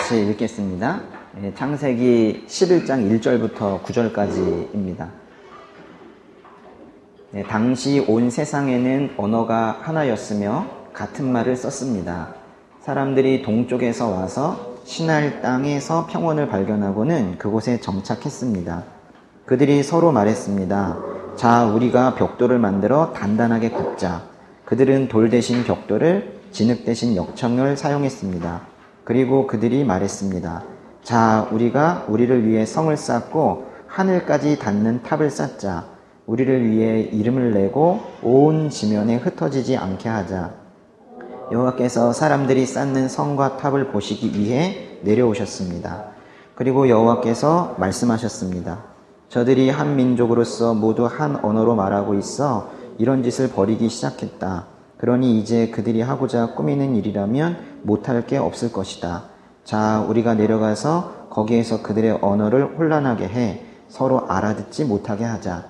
같이 읽겠습니다. 창세기 11장 1절부터 9절까지입니다. 당시 온 세상에는 언어가 하나였으며 같은 말을 썼습니다. 사람들이 동쪽에서 와서 시날 땅에서 평원을 발견하고는 그곳에 정착했습니다. 그들이 서로 말했습니다. 자, 우리가 벽돌을 만들어 단단하게 굽자. 그들은 돌 대신 벽돌을, 진흙 대신 역청을 사용했습니다. 그리고 그들이 말했습니다. 자, 우리가 우리를 위해 성을 쌓고 하늘까지 닿는 탑을 쌓자. 우리를 위해 이름을 내고 온 지면에 흩어지지 않게 하자. 여호와께서 사람들이 쌓는 성과 탑을 보시기 위해 내려오셨습니다. 그리고 여호와께서 말씀하셨습니다. 저들이 한 민족으로서 모두 한 언어로 말하고 있어 이런 짓을 벌이기 시작했다. 그러니 이제 그들이 하고자 꾸미는 일이라면 못할 게 없을 것이다. 자, 우리가 내려가서 거기에서 그들의 언어를 혼란하게 해 서로 알아듣지 못하게 하자.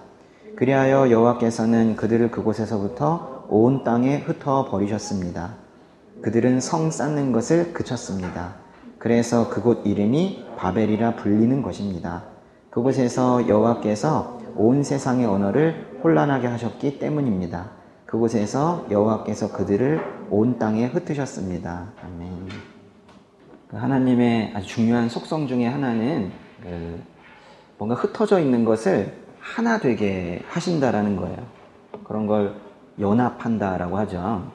그리하여 여호와께서는 그들을 그곳에서부터 온 땅에 흩어 버리셨습니다. 그들은 성 쌓는 것을 그쳤습니다. 그래서 그곳 이름이 바벨이라 불리는 것입니다. 그곳에서 여호와께서 온 세상의 언어를 혼란하게 하셨기 때문입니다. 그곳에서 여호와께서 그들을 온 땅에 흩으셨습니다. 아멘. 하나님의 아주 중요한 속성 중에 하나는 뭔가 흩어져 있는 것을 하나 되게 하신다라는 거예요. 그런 걸 연합한다라고 하죠.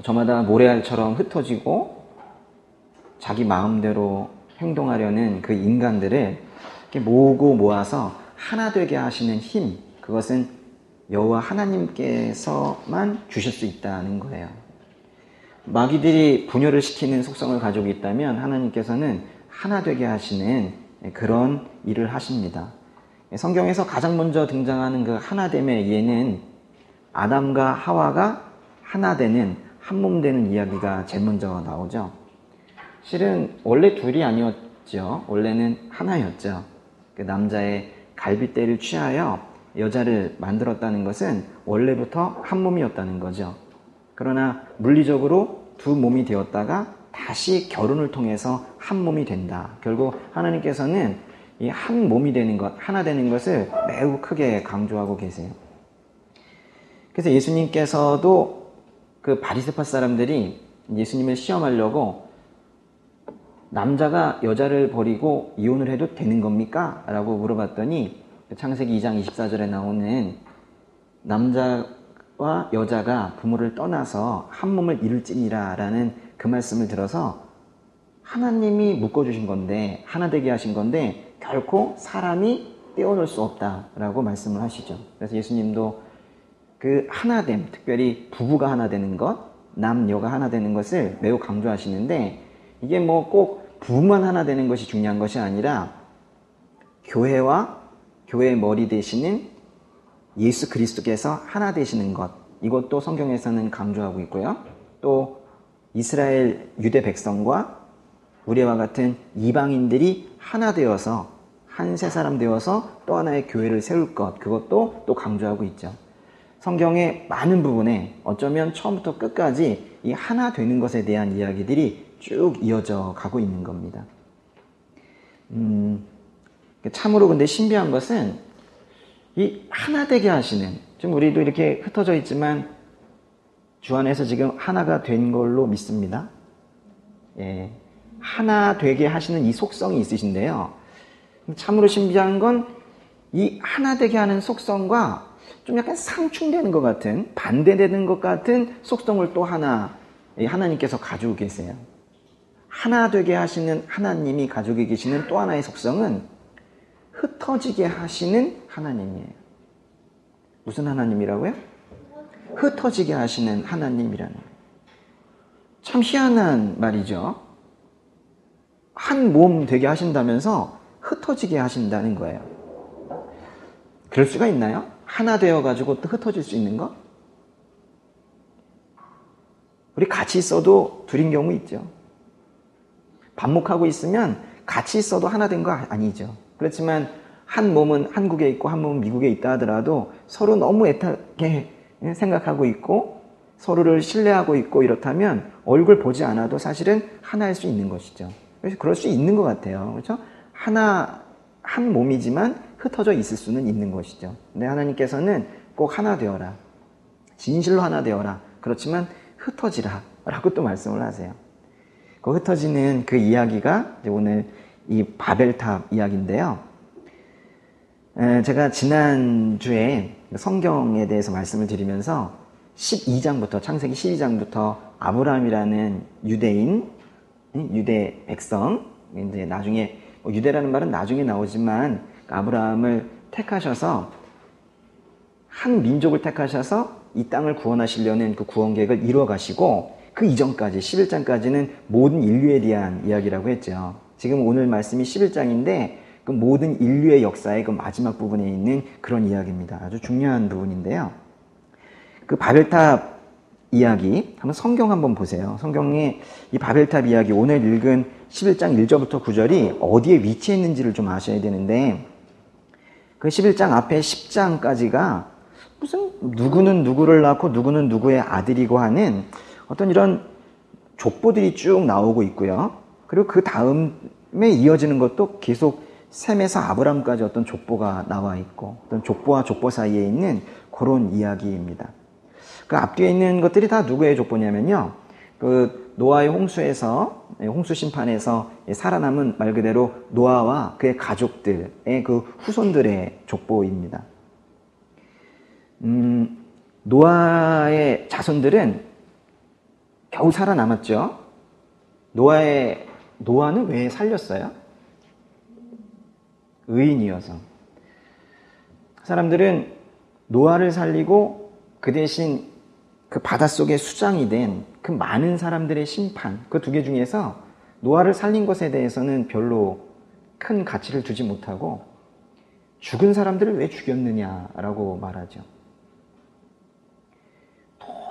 저마다 모래알처럼 흩어지고 자기 마음대로 행동하려는 그 인간들을 이렇게 모으고 모아서 하나 되게 하시는 힘, 그것은 여호와 하나님께서만 주실 수 있다는 거예요. 마귀들이 분열을 시키는 속성을 가지고 있다면 하나님께서는 하나 되게 하시는 그런 일을 하십니다. 성경에서 가장 먼저 등장하는 그 하나됨의 예는 아담과 하와가 하나 되는, 한 몸 되는 이야기가 제일 먼저 나오죠. 실은 원래 둘이 아니었죠. 원래는 하나였죠. 그 남자의 갈빗대를 취하여 여자를 만들었다는 것은 원래부터 한 몸이었다는 거죠. 그러나 물리적으로 두 몸이 되었다가 다시 결혼을 통해서 한 몸이 된다. 결국 하나님께서는 이 한 몸이 되는 것, 하나 되는 것을 매우 크게 강조하고 계세요. 그래서 예수님께서도 그 바리새파 사람들이 예수님을 시험하려고 남자가 여자를 버리고 이혼을 해도 되는 겁니까? 라고 물어봤더니 창세기 2장 24절에 나오는 남자와 여자가 부모를 떠나서 한 몸을 이룰지니라 라는 그 말씀을 들어서 하나님이 묶어주신 건데, 하나 되게 하신 건데 결코 사람이 떼어놓을 수 없다라고 말씀을 하시죠. 그래서 예수님도 그 하나됨, 특별히 부부가 하나 되는 것, 남녀가 하나 되는 것을 매우 강조하시는데, 이게 뭐 꼭 부부만 하나 되는 것이 중요한 것이 아니라 교회와 교회의 머리 되시는 예수 그리스도께서 하나 되시는 것, 이것도 성경에서는 강조하고 있고요. 또 이스라엘 유대 백성과 우리와 같은 이방인들이 하나 되어서, 한 세 사람 되어서 또 하나의 교회를 세울 것, 그것도 또 강조하고 있죠. 성경의 많은 부분에 어쩌면 처음부터 끝까지 이 하나 되는 것에 대한 이야기들이 쭉 이어져 가고 있는 겁니다. 참으로 근데 신비한 것은 이 하나 되게 하시는, 지금 우리도 이렇게 흩어져 있지만 주 안에서 지금 하나가 된 걸로 믿습니다. 예, 하나 되게 하시는 이 속성이 있으신데요. 참으로 신비한 건 이 하나 되게 하는 속성과 좀 약간 상충되는 것 같은, 반대되는 것 같은 속성을 또 하나 하나님께서 가지고 계세요. 하나 되게 하시는 하나님이 가지고 계시는 또 하나의 속성은 흩어지게 하시는 하나님이에요. 무슨 하나님이라고요? 흩어지게 하시는 하나님이라는 거예요. 참 희한한 말이죠. 한 몸 되게 하신다면서 흩어지게 하신다는 거예요. 그럴 수가 있나요? 하나 되어가지고 또 흩어질 수 있는 것? 우리 같이 있어도 둘인 경우 있죠. 반목하고 있으면 같이 있어도 하나 된 거 아니죠. 그렇지만 한 몸은 한국에 있고 한 몸은 미국에 있다 하더라도 서로 너무 애타게 생각하고 있고 서로를 신뢰하고 있고 이렇다면 얼굴 보지 않아도 사실은 하나일 수 있는 것이죠. 그래서 그럴 수 있는 것 같아요. 그렇죠? 한 몸이지만 흩어져 있을 수는 있는 것이죠. 근데 하나님께서는 꼭 하나 되어라. 진실로 하나 되어라. 그렇지만 흩어지라. 라고 또 말씀을 하세요. 그 흩어지는 그 이야기가 이제 오늘 이 바벨탑 이야기인데요. 제가 지난주에 성경에 대해서 말씀을 드리면서 12장부터, 창세기 12장부터 아브라함이라는 유대인, 유대 백성, 이제 나중에, 유대라는 말은 나중에 나오지만 아브라함을 택하셔서, 한 민족을 택하셔서 이 땅을 구원하시려는 그 구원 계획을 이루어 가시고, 그 이전까지 11장까지는 모든 인류에 대한 이야기라고 했죠. 지금 오늘 말씀이 11장인데 그 모든 인류의 역사의 그 마지막 부분에 있는 그런 이야기입니다. 아주 중요한 부분인데요. 그 바벨탑 이야기, 한번 성경 한번 보세요. 성경에 이 바벨탑 이야기, 오늘 읽은 11장 1절부터 9절이 어디에 위치해 있는지를 좀 아셔야 되는데, 그 11장 앞에 10장까지가 무슨 누구는 누구를 낳고 누구는 누구의 아들이고 하는 어떤 이런 족보들이 쭉 나오고 있고요. 그리고 그 다음에 이어지는 것도 계속 셈에서 아브람까지 어떤 족보가 나와 있고, 어떤 족보와 족보 사이에 있는 그런 이야기입니다. 그 앞뒤에 있는 것들이 다 누구의 족보냐면요. 그 노아의 홍수에서, 홍수 심판에서 살아남은 말 그대로 노아와 그의 가족들의 그 후손들의 족보입니다. 노아의 자손들은 겨우 살아남았죠. 노아는 왜 살렸어요? 의인이어서. 사람들은 노아를 살리고 그 대신 그 바닷속에 수장이 된 그 많은 사람들의 심판, 그 두 개 중에서 노아를 살린 것에 대해서는 별로 큰 가치를 두지 못하고 죽은 사람들을 왜 죽였느냐라고 말하죠.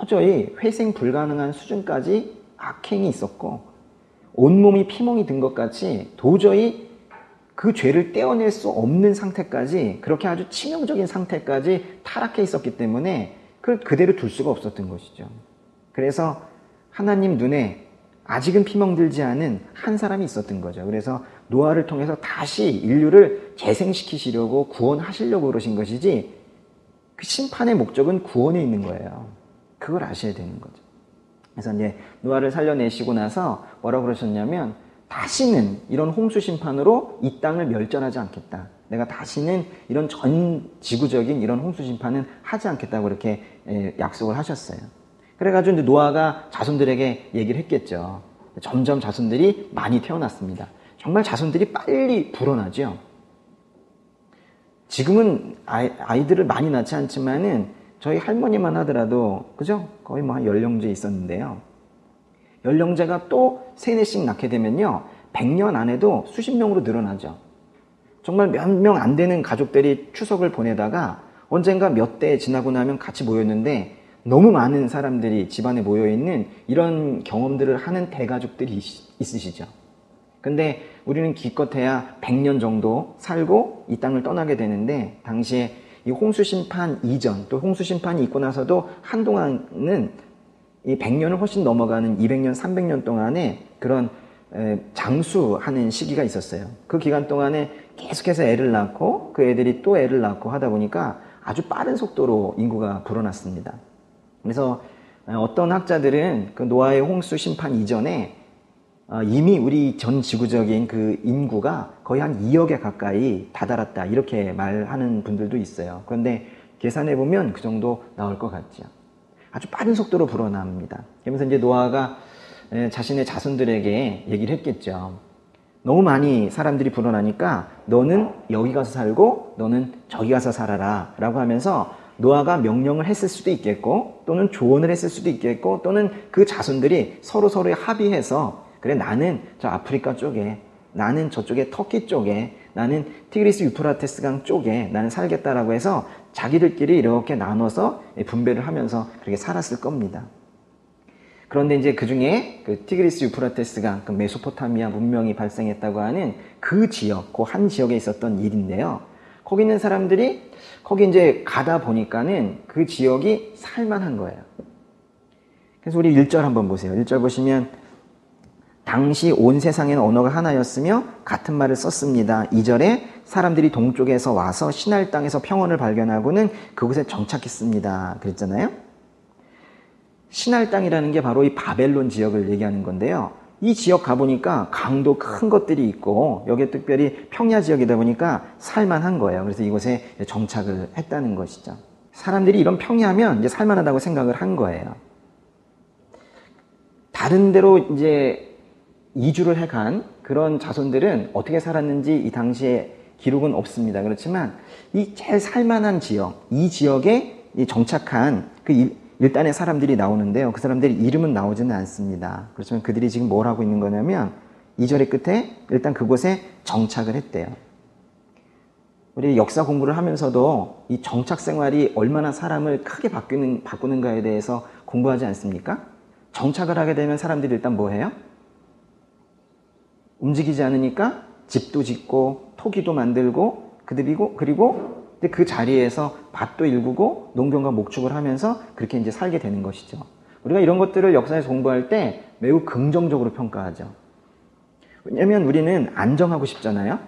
도저히 회생 불가능한 수준까지 악행이 있었고 온몸이 피멍이 든 것 같이 도저히 그 죄를 떼어낼 수 없는 상태까지, 그렇게 아주 치명적인 상태까지 타락해 있었기 때문에 그걸 그대로 둘 수가 없었던 것이죠. 그래서 하나님 눈에 아직은 피멍들지 않은 한 사람이 있었던 거죠. 그래서 노아를 통해서 다시 인류를 재생시키시려고 구원하시려고 그러신 것이지, 그 심판의 목적은 구원에 있는 거예요. 그걸 아셔야 되는 거죠. 그래서 이제 노아를 살려내시고 나서 뭐라고 그러셨냐면, 다시는 이런 홍수 심판으로 이 땅을 멸절하지 않겠다. 내가 다시는 이런 전 지구적인 이런 홍수 심판은 하지 않겠다고 이렇게 약속을 하셨어요. 그래가지고 이제 노아가 자손들에게 얘기를 했겠죠. 점점 자손들이 많이 태어났습니다. 정말 자손들이 빨리 불어나죠. 지금은 아이들을 많이 낳지 않지만은 저희 할머니만 하더라도, 그죠? 거의 뭐 한 10형제 있었는데요. 10형제가 또 3, 4씩 낳게 되면요, 100년 안에도 수십 명으로 늘어나죠. 정말 몇 명 안 되는 가족들이 추석을 보내다가 언젠가 몇 대 지나고 나면 같이 모였는데 너무 많은 사람들이 집안에 모여있는 이런 경험들을 하는 대가족들이 있으시죠. 근데 우리는 기껏해야 100년 정도 살고 이 땅을 떠나게 되는데, 당시에 이 홍수 심판 이전, 또 홍수 심판이 있고 나서도 한동안은 이 100년을 훨씬 넘어가는 200년, 300년 동안에 그런 장수하는 시기가 있었어요. 그 기간 동안에 계속해서 애를 낳고 그 애들이 또 애를 낳고 하다 보니까 아주 빠른 속도로 인구가 불어났습니다. 그래서 어떤 학자들은 그 노아의 홍수 심판 이전에 이미 우리 전 지구적인 그 인구가 거의 한 2억에 가까이 다다랐다, 이렇게 말하는 분들도 있어요. 그런데 계산해 보면 그 정도 나올 것 같죠. 아주 빠른 속도로 불어납니다. 그러면서 이제 노아가 자신의 자손들에게 얘기를 했겠죠. 너무 많이 사람들이 불어나니까 너는 여기 가서 살고 너는 저기 가서 살아라 라고 하면서 노아가 명령을 했을 수도 있겠고, 또는 조언을 했을 수도 있겠고, 또는 그 자손들이 서로서로 합의해서, 그래 나는 저 아프리카 쪽에, 나는 저쪽에 터키 쪽에, 나는 티그리스 유프라테스 강 쪽에 나는 살겠다라고 해서 자기들끼리 이렇게 나눠서 분배를 하면서 그렇게 살았을 겁니다. 그런데 이제 그 중에 그 티그리스 유프라테스 강, 그 메소포타미아 문명이 발생했다고 하는 그 지역, 그 한 지역에 있었던 일인데요. 거기 있는 사람들이 거기 이제 가다 보니까는 그 지역이 살만한 거예요. 그래서 우리 1절 한번 보세요. 1절 보시면 당시 온 세상에는 언어가 하나였으며 같은 말을 썼습니다. 2절에 사람들이 동쪽에서 와서 시날 땅에서 평원을 발견하고는 그곳에 정착했습니다. 그랬잖아요. 시날 땅이라는 게 바로 이 바벨론 지역을 얘기하는 건데요. 이 지역 가보니까 강도 큰 것들이 있고 여기에 특별히 평야 지역이다 보니까 살만한 거예요. 그래서 이곳에 정착을 했다는 것이죠. 사람들이 이런 평야면 이제 살만하다고 생각을 한 거예요. 다른 데로 이제 이주를 해간 그런 자손들은 어떻게 살았는지 이 당시에 기록은 없습니다. 그렇지만 이 제일 살만한 지역, 이 지역에 정착한 그 일단의 사람들이 나오는데요. 그 사람들의 이름은 나오지는 않습니다. 그렇지만 그들이 지금 뭘 하고 있는 거냐면 2절의 끝에 일단 그곳에 정착을 했대요. 우리 역사 공부를 하면서도 이 정착 생활이 얼마나 사람을 크게 바꾸는가에 대해서 공부하지 않습니까? 정착을 하게 되면 사람들이 일단 뭐 해요? 움직이지 않으니까 집도 짓고 토기도 만들고 그리고 그 자리에서 밭도 일구고 농경과 목축을 하면서 그렇게 이제 살게 되는 것이죠. 우리가 이런 것들을 역사에서 공부할 때 매우 긍정적으로 평가하죠. 왜냐하면 우리는 안정하고 싶잖아요.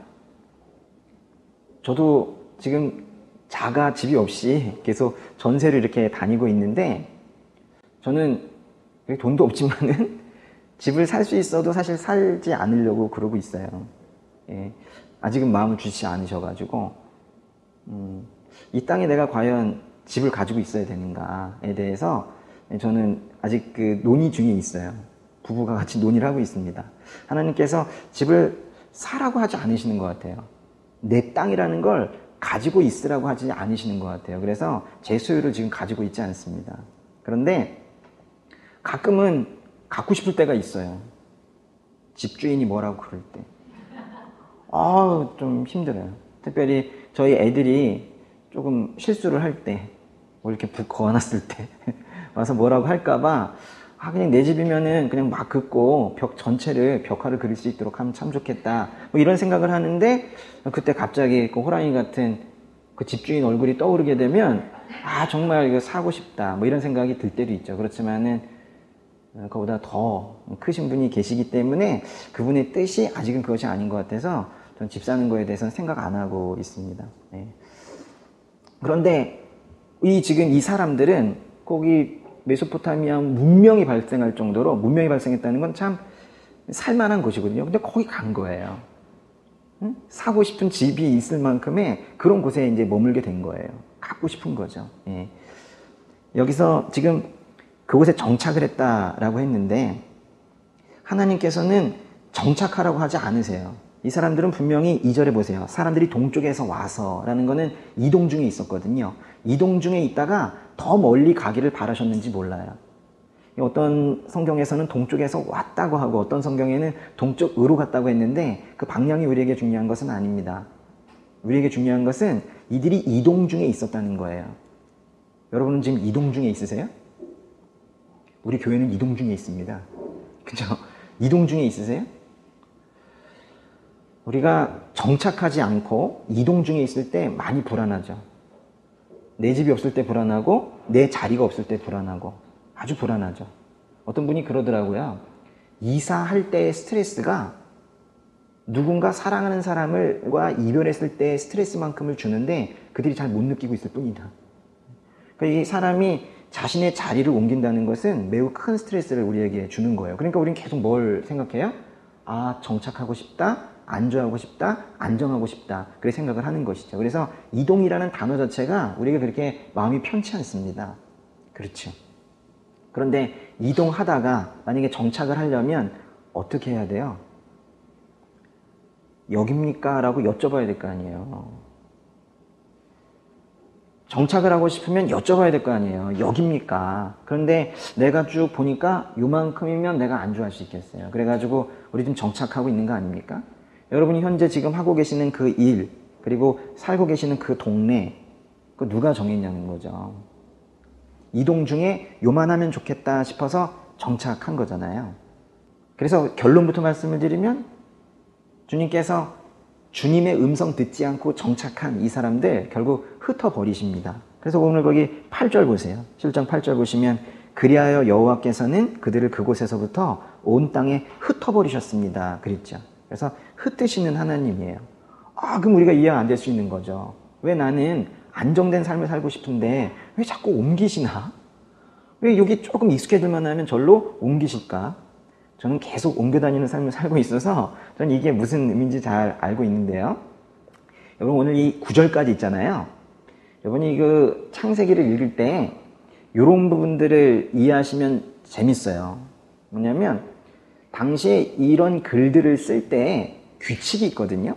저도 지금 자가 집이 없이 계속 전세를 이렇게 다니고 있는데 저는 돈도 없지만은 집을 살 수 있어도 사실 살지 않으려고 그러고 있어요. 예, 아직은 마음을 주시지 않으셔가지고 이 땅에 내가 과연 집을 가지고 있어야 되는가에 대해서 저는 아직 그 논의 중에 있어요. 부부가 같이 논의를 하고 있습니다. 하나님께서 집을 사라고 하지 않으시는 것 같아요. 내 땅이라는 걸 가지고 있으라고 하지 않으시는 것 같아요. 그래서 제 소유를 지금 가지고 있지 않습니다. 그런데 가끔은 갖고 싶을 때가 있어요. 집주인이 뭐라고 그럴 때. 좀 힘들어요. 특별히 저희 애들이 조금 실수를 할 때, 뭐 이렇게 북 그어놨을 때 와서 뭐라고 할까봐 그냥 내 집이면은 그냥 막 긋고 벽 전체를 벽화를 그릴 수 있도록 하면 참 좋겠다. 뭐 이런 생각을 하는데 그때 갑자기 그 호랑이 같은 그 집주인 얼굴이 떠오르게 되면 정말 이거 사고 싶다. 뭐 이런 생각이 들 때도 있죠. 그렇지만은 그보다 더 크신 분이 계시기 때문에 그분의 뜻이 아직은 그것이 아닌 것 같아서 전 집 사는 거에 대해서는 생각 안 하고 있습니다. 네. 그런데 지금 이 사람들은 거기 메소포타미아 문명이 발생할 정도로 문명이 발생했다는 건 참 살만한 곳이거든요. 근데 거기 간 거예요. 사고 싶은 집이 있을 만큼의 그런 곳에 이제 머물게 된 거예요. 갖고 싶은 거죠. 예. 여기서 지금 그곳에 정착을 했다라고 했는데 하나님께서는 정착하라고 하지 않으세요. 이 사람들은 분명히 2절에 보세요. 사람들이 동쪽에서 와서 라는 거는 이동 중에 있었거든요. 이동 중에 있다가 더 멀리 가기를 바라셨는지 몰라요. 어떤 성경에서는 동쪽에서 왔다고 하고 어떤 성경에는 동쪽으로 갔다고 했는데 그 방향이 우리에게 중요한 것은 아닙니다. 우리에게 중요한 것은 이들이 이동 중에 있었다는 거예요. 여러분은 지금 이동 중에 있으세요? 우리 교회는 이동 중에 있습니다. 그죠? 이동 중에 있으세요? 우리가 정착하지 않고 이동 중에 있을 때 많이 불안하죠. 내 집이 없을 때 불안하고 내 자리가 없을 때 불안하고 아주 불안하죠. 어떤 분이 그러더라고요. 이사할 때의 스트레스가 누군가 사랑하는 사람과 이별했을 때의 스트레스만큼을 주는데 그들이 잘 못 느끼고 있을 뿐이다. 그러니까 이 사람이 자신의 자리를 옮긴다는 것은 매우 큰 스트레스를 우리에게 주는 거예요. 그러니까 우리는 계속 뭘 생각해요? 정착하고 싶다, 안주하고 싶다, 안정하고 싶다. 그렇게 생각을 하는 것이죠. 그래서 이동이라는 단어 자체가 우리가 그렇게 마음이 편치 않습니다. 그렇죠. 그런데 이동하다가 만약에 정착을 하려면 어떻게 해야 돼요? 여깁니까? 라고 여쭤봐야 될 거 아니에요. 정착을 하고 싶으면 여쭤봐야 될 거 아니에요. 여깁니까? 그런데 내가 쭉 보니까 요만큼이면 내가 안주할 수 있겠어요. 그래가지고 우리 좀 정착하고 있는 거 아닙니까? 여러분이 현재 지금 하고 계시는 그 일, 그리고 살고 계시는 그 동네, 그 누가 정했냐는 거죠. 이동 중에 요만하면 좋겠다 싶어서 정착한 거잖아요. 그래서 결론부터 말씀을 드리면 주님께서 주님의 음성 듣지 않고 정착한 이 사람들 결국 흩어버리십니다. 그래서 오늘 거기 8절 보세요. 7장 8절 보시면 그리하여 여호와께서는 그들을 그곳에서부터 온 땅에 흩어버리셨습니다. 그랬죠. 그래서 흩으시는 하나님이에요. 그럼 우리가 이해가 안 될 수 있는 거죠. 왜 나는 안정된 삶을 살고 싶은데 왜 자꾸 옮기시나? 왜 여기 조금 익숙해질만 하면 절로 옮기실까? 저는 계속 옮겨 다니는 삶을 살고 있어서 저는 이게 무슨 의미인지 잘 알고 있는데요. 여러분 오늘 이 9절까지 있잖아요. 여러분이 그 창세기를 읽을 때 이런 부분들을 이해하시면 재밌어요. 뭐냐면 당시에 이런 글들을 쓸 때 규칙이 있거든요.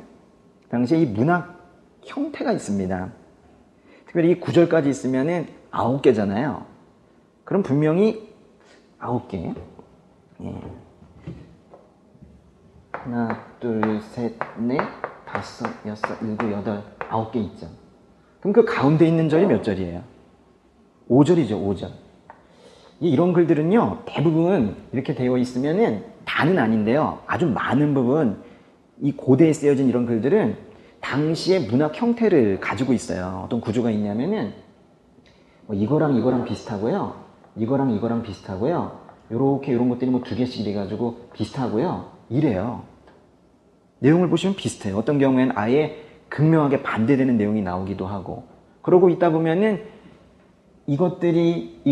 당시에 이 문학 형태가 있습니다. 특별히 이 9절까지 있으면은 9개잖아요. 그럼 분명히 9개. 예. 하나, 둘, 셋, 넷, 다섯, 여섯, 일곱, 여덟, 9개 있죠. 그럼 그 가운데 있는 절이 몇 절이에요? 5절이죠, 5절. 이런 글들은요, 대부분 이렇게 되어 있으면은 다는 아닌데요. 아주 많은 부분, 이 고대에 쓰여진 이런 글들은 당시의 문학 형태를 가지고 있어요. 어떤 구조가 있냐면은, 이거랑 비슷하고요. 이거랑 비슷하고요. 요렇게 이런 것들이 2개씩 돼가지고 비슷하고요. 이래요. 내용을 보시면 비슷해요. 어떤 경우에는 아예 극명하게 반대되는 내용이 나오기도 하고. 그러고 있다 보면은 이것들이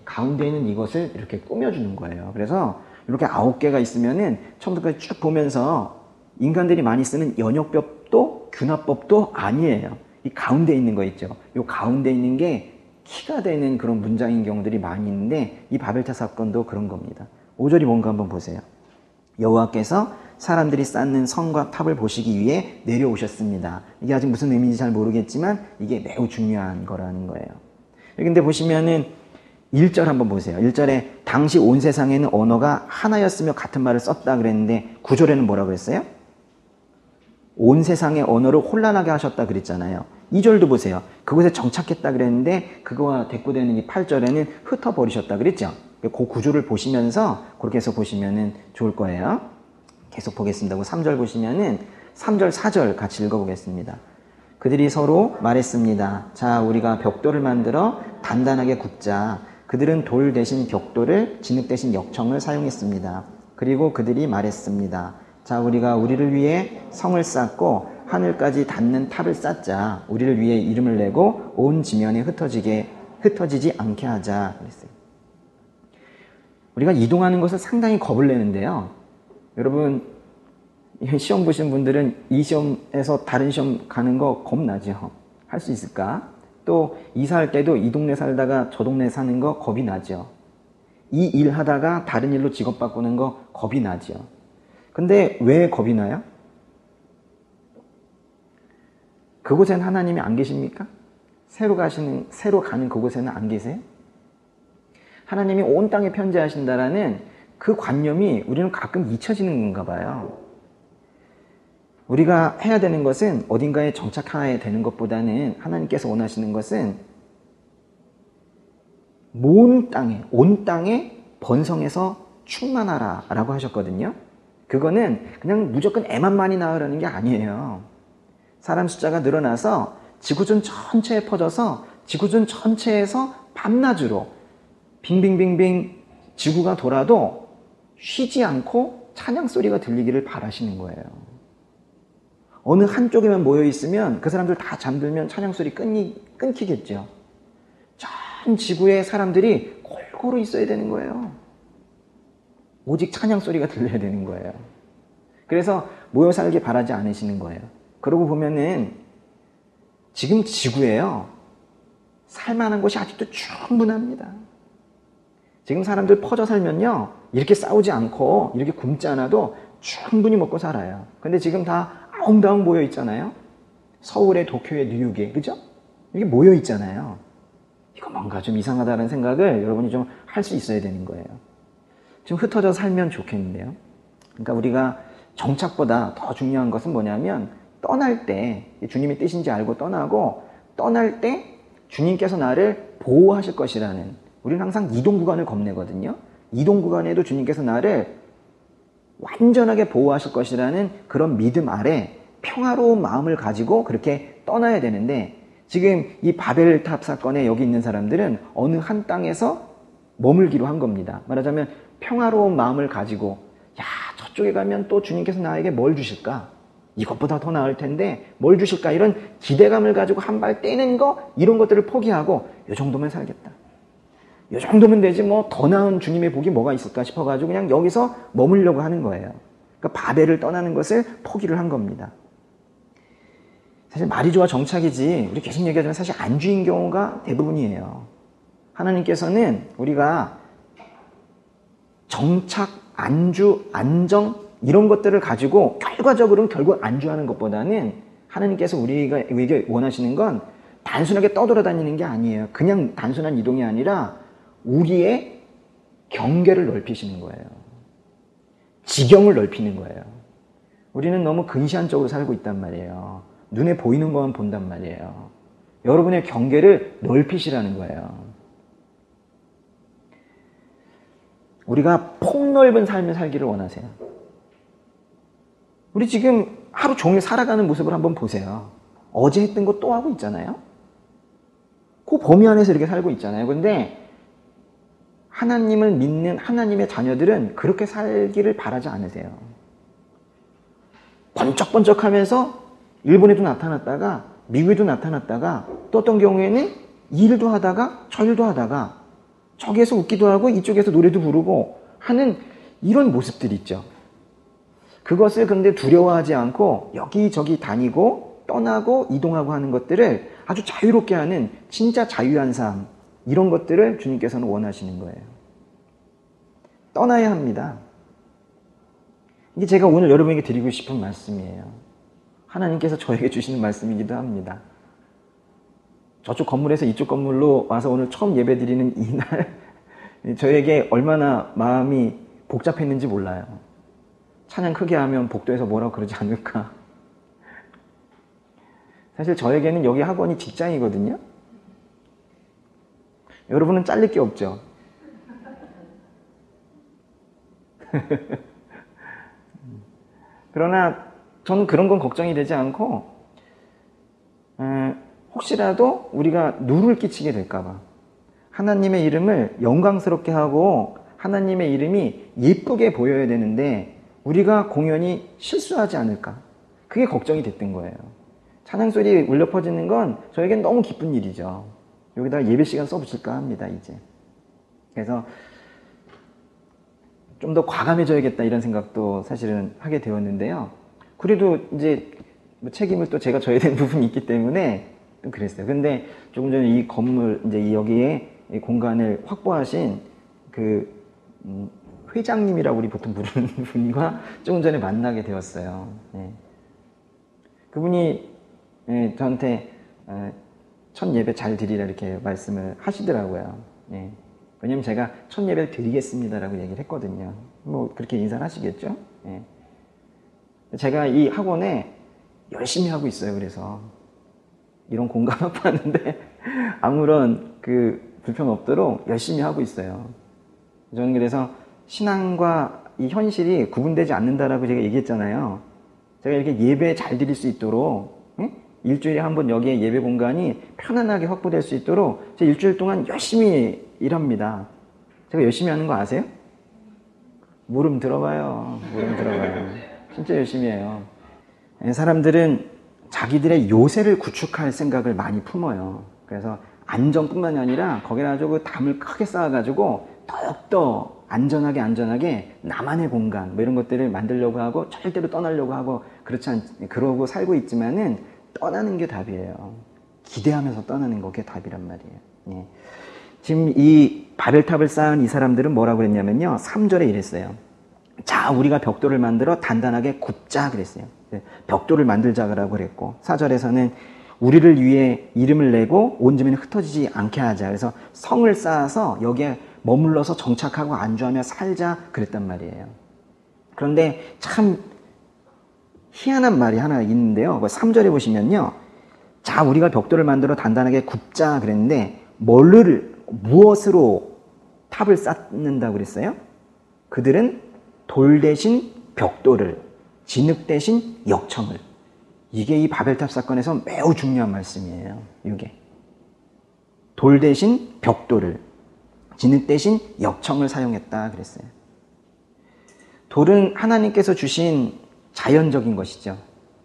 가운데 있는 이것을 이렇게 꾸며주는 거예요. 그래서 이렇게 9개가 있으면은 처음부터 쭉 보면서 인간들이 많이 쓰는 연역법도 균합법도 아니에요. 이 가운데 있는 거 있죠. 이 가운데 있는 게 키가 되는 그런 문장인 경우들이 많이 있는데 이 바벨탑 사건도 그런 겁니다. 5절이 뭔가 한번 보세요. 여호와께서 사람들이 쌓는 성과 탑을 보시기 위해 내려오셨습니다. 이게 아직 무슨 의미인지 잘 모르겠지만 이게 매우 중요한 거라는 거예요. 근데 보시면은 1절 한번 보세요. 1절에 당시 온 세상에는 언어가 하나였으며 같은 말을 썼다 그랬는데 9절에는 뭐라고 그랬어요? 온 세상의 언어를 혼란하게 하셨다 그랬잖아요. 2절도 보세요. 그곳에 정착했다 그랬는데 그거와 대꾸되는 이 8절에는 흩어버리셨다 그랬죠. 그 구조를 보시면서 그렇게 해서 보시면 좋을 거예요. 계속 보겠습니다. 3절 보시면은 3절, 4절 같이 읽어보겠습니다. 그들이 서로 말했습니다. 자, 우리가 벽돌을 만들어 단단하게 굽자. 그들은 돌 대신 벽돌을, 진흙 대신 역청을 사용했습니다. 그리고 그들이 말했습니다. 자, 우리가 우리를 위해 성을 쌓고 하늘까지 닿는 탑을 쌓자. 우리를 위해 이름을 내고 온 지면에 흩어지지 않게 하자. 그랬어요. 우리가 이동하는 것을 상당히 겁을 내는데요. 여러분, 시험 보신 분들은 이 시험에서 다른 시험 가는 거 겁나죠? 할 수 있을까? 또 이사할 때도 이 동네 살다가 저 동네 사는 거 겁이 나죠? 이 일 하다가 다른 일로 직업 바꾸는 거 겁이 나죠? 근데 왜 겁이 나요? 그곳엔 하나님이 안 계십니까? 새로 가는 그곳에는 안 계세요? 하나님이 온 땅에 편재하신다라는 그 관념이 우리는 가끔 잊혀지는 건가 봐요. 우리가 해야 되는 것은 어딘가에 정착해야 되는 것보다는 하나님께서 원하시는 것은 온 땅에 번성해서 충만하라 라고 하셨거든요. 그거는 그냥 무조건 애만 많이 낳으라는 게 아니에요. 사람 숫자가 늘어나서 지구촌 전체에 퍼져서 지구촌 전체에서 밤낮으로 빙빙빙빙 지구가 돌아도 쉬지 않고 찬양 소리가 들리기를 바라시는 거예요. 어느 한쪽에만 모여 있으면 그 사람들 다 잠들면 찬양 소리 끊기겠죠. 전 지구의 사람들이 골고루 있어야 되는 거예요. 오직 찬양 소리가 들려야 되는 거예요. 그래서 모여 살길 바라지 않으시는 거예요. 그러고 보면은 지금 지구에요. 살만한 곳이 아직도 충분합니다. 지금 사람들 퍼져 살면요. 이렇게 싸우지 않고 이렇게 굶지 않아도 충분히 먹고 살아요. 근데 지금 다 아웅다웅 모여 있잖아요. 서울에, 도쿄에, 뉴욕에, 그죠? 이게 모여 있잖아요. 이거 뭔가 좀 이상하다는 생각을 여러분이 좀 할 수 있어야 되는 거예요. 좀 흩어져 살면 좋겠는데요. 그러니까 우리가 정착보다 더 중요한 것은 뭐냐면 떠날 때 주님의 뜻인지 알고 떠나고 떠날 때 주님께서 나를 보호하실 것이라는, 우리는 항상 이동 구간을 겁내거든요. 이동 구간에도 주님께서 나를 완전하게 보호하실 것이라는 그런 믿음 아래 평화로운 마음을 가지고 그렇게 떠나야 되는데 지금 이 바벨탑 사건에 여기 있는 사람들은 어느 한 땅에서 머물기로 한 겁니다. 말하자면 평화로운 마음을 가지고 야, 저쪽에 가면 또 주님께서 나에게 뭘 주실까? 이것보다 더 나을 텐데 뭘 주실까? 이런 기대감을 가지고 한 발 떼는 거, 이런 것들을 포기하고 이 정도면 살겠다. 이 정도면 되지 뭐 더 나은 주님의 복이 뭐가 있을까 싶어가지고 그냥 여기서 머물려고 하는 거예요. 그러니까 바벨을 떠나는 것을 포기를 한 겁니다. 사실 말이 좋아 정착이지 우리 계속 얘기하지만 사실 안주인 경우가 대부분이에요. 하나님께서는 우리가 정착, 안주, 안정 이런 것들을 가지고 결과적으로는 결국 안주하는 것보다는 하나님께서 우리에게 원하시는 건 단순하게 떠돌아다니는 게 아니에요. 그냥 단순한 이동이 아니라 우리의 경계를 넓히시는 거예요. 지경을 넓히는 거예요. 우리는 너무 근시안적으로 살고 있단 말이에요. 눈에 보이는 것만 본단 말이에요. 여러분의 경계를 넓히시라는 거예요. 우리가 폭넓은 삶을 살기를 원하세요. 우리 지금 하루 종일 살아가는 모습을 한번 보세요. 어제 했던 거 또 하고 있잖아요. 그 범위 안에서 이렇게 살고 있잖아요. 근데 하나님을 믿는 하나님의 자녀들은 그렇게 살기를 바라지 않으세요. 번쩍번쩍하면서 일본에도 나타났다가 미국에도 나타났다가 또 어떤 경우에는 이 일도 하다가 저 일도 하다가 저기에서 웃기도 하고 이쪽에서 노래도 부르고 하는 이런 모습들이 있죠. 그것을 그런데 두려워하지 않고 여기저기 다니고 떠나고 이동하고 하는 것들을 아주 자유롭게 하는 진짜 자유한 삶, 이런 것들을 주님께서는 원하시는 거예요. 떠나야 합니다. 이게 제가 오늘 여러분에게 드리고 싶은 말씀이에요. 하나님께서 저에게 주시는 말씀이기도 합니다. 저쪽 건물에서 이쪽 건물로 와서 오늘 처음 예배 드리는 이날 저에게 얼마나 마음이 복잡했는지 몰라요. 찬양 크게 하면 복도에서 뭐라고 그러지 않을까. 사실 저에게는 여기 학원이 직장이거든요. 여러분은 잘릴 게 없죠. 그러나 저는 그런 건 걱정이 되지 않고 혹시라도 우리가 누를 끼치게 될까봐 하나님의 이름을 영광스럽게 하고 하나님의 이름이 예쁘게 보여야 되는데 우리가 공연히 실수하지 않을까, 그게 걱정이 됐던 거예요. 찬양소리 울려 퍼지는 건 저에겐 너무 기쁜 일이죠. 여기다가 예배 시간 써붙일까 합니다, 이제. 그래서 좀 더 과감해져야겠다 이런 생각도 사실은 하게 되었는데요. 그래도 이제 뭐 책임을 또 제가 져야 되는 부분이 있기 때문에 좀 그랬어요. 근데 조금 전에 이 건물, 이제 여기에 이 공간을 확보하신 그 회장님이라고 우리 보통 부르는 분과 조금 전에 만나게 되었어요. 네. 그분이 저한테 첫 예배 잘 드리라 이렇게 말씀을 하시더라고요. 네. 왜냐면 제가 첫 예배를 드리겠습니다라고 얘기를 했거든요. 뭐 그렇게 인사를 하시겠죠. 네. 제가 이 학원에 열심히 하고 있어요. 그래서 이런 공간 확보하는데 아무런 그 불평 없도록 열심히 하고 있어요. 저는 그래서 신앙과 이 현실이 구분되지 않는다라고 제가 얘기했잖아요. 제가 이렇게 예배 잘 드릴 수 있도록 일주일에 한 번 여기에 예배 공간이 편안하게 확보될 수 있도록 제가 일주일 동안 열심히 일합니다. 제가 열심히 하는 거 아세요? 물음 들어봐요. 물음 들어봐요. 진짜 열심히 해요. 사람들은 자기들의 요새를 구축할 생각을 많이 품어요. 그래서 안정뿐만이 아니라 거기다 아주 그 담을 크게 쌓아가지고 더욱더 안전하게 나만의 공간 뭐 이런 것들을 만들려고 하고 절대로 떠나려고 하고 그러고 살고 있지만은 떠나는 게 답이에요. 기대하면서 떠나는 게 답이란 말이에요. 예. 지금 이 바벨탑을 쌓은 이 사람들은 뭐라고 그랬냐면요. 3절에 이랬어요. 자, 우리가 벽돌을 만들어 단단하게 굽자 그랬어요. 벽돌을 만들자라고 그랬고 4절에서는 우리를 위해 이름을 내고 온 주민이 흩어지지 않게 하자. 그래서 성을 쌓아서 여기에 머물러서 정착하고 안주하며 살자 그랬단 말이에요. 그런데 참 희한한 말이 하나 있는데요. 3절에 보시면요. 자, 우리가 벽돌을 만들어 단단하게 굽자 그랬는데 무엇으로 탑을 쌓는다고 그랬어요? 그들은 돌 대신 벽돌을, 진흙 대신 역청을. 이게 이 바벨탑 사건에서 매우 중요한 말씀이에요. 이게 돌 대신 벽돌을, 진흙 대신 역청을 사용했다 그랬어요. 돌은 하나님께서 주신 자연적인 것이죠.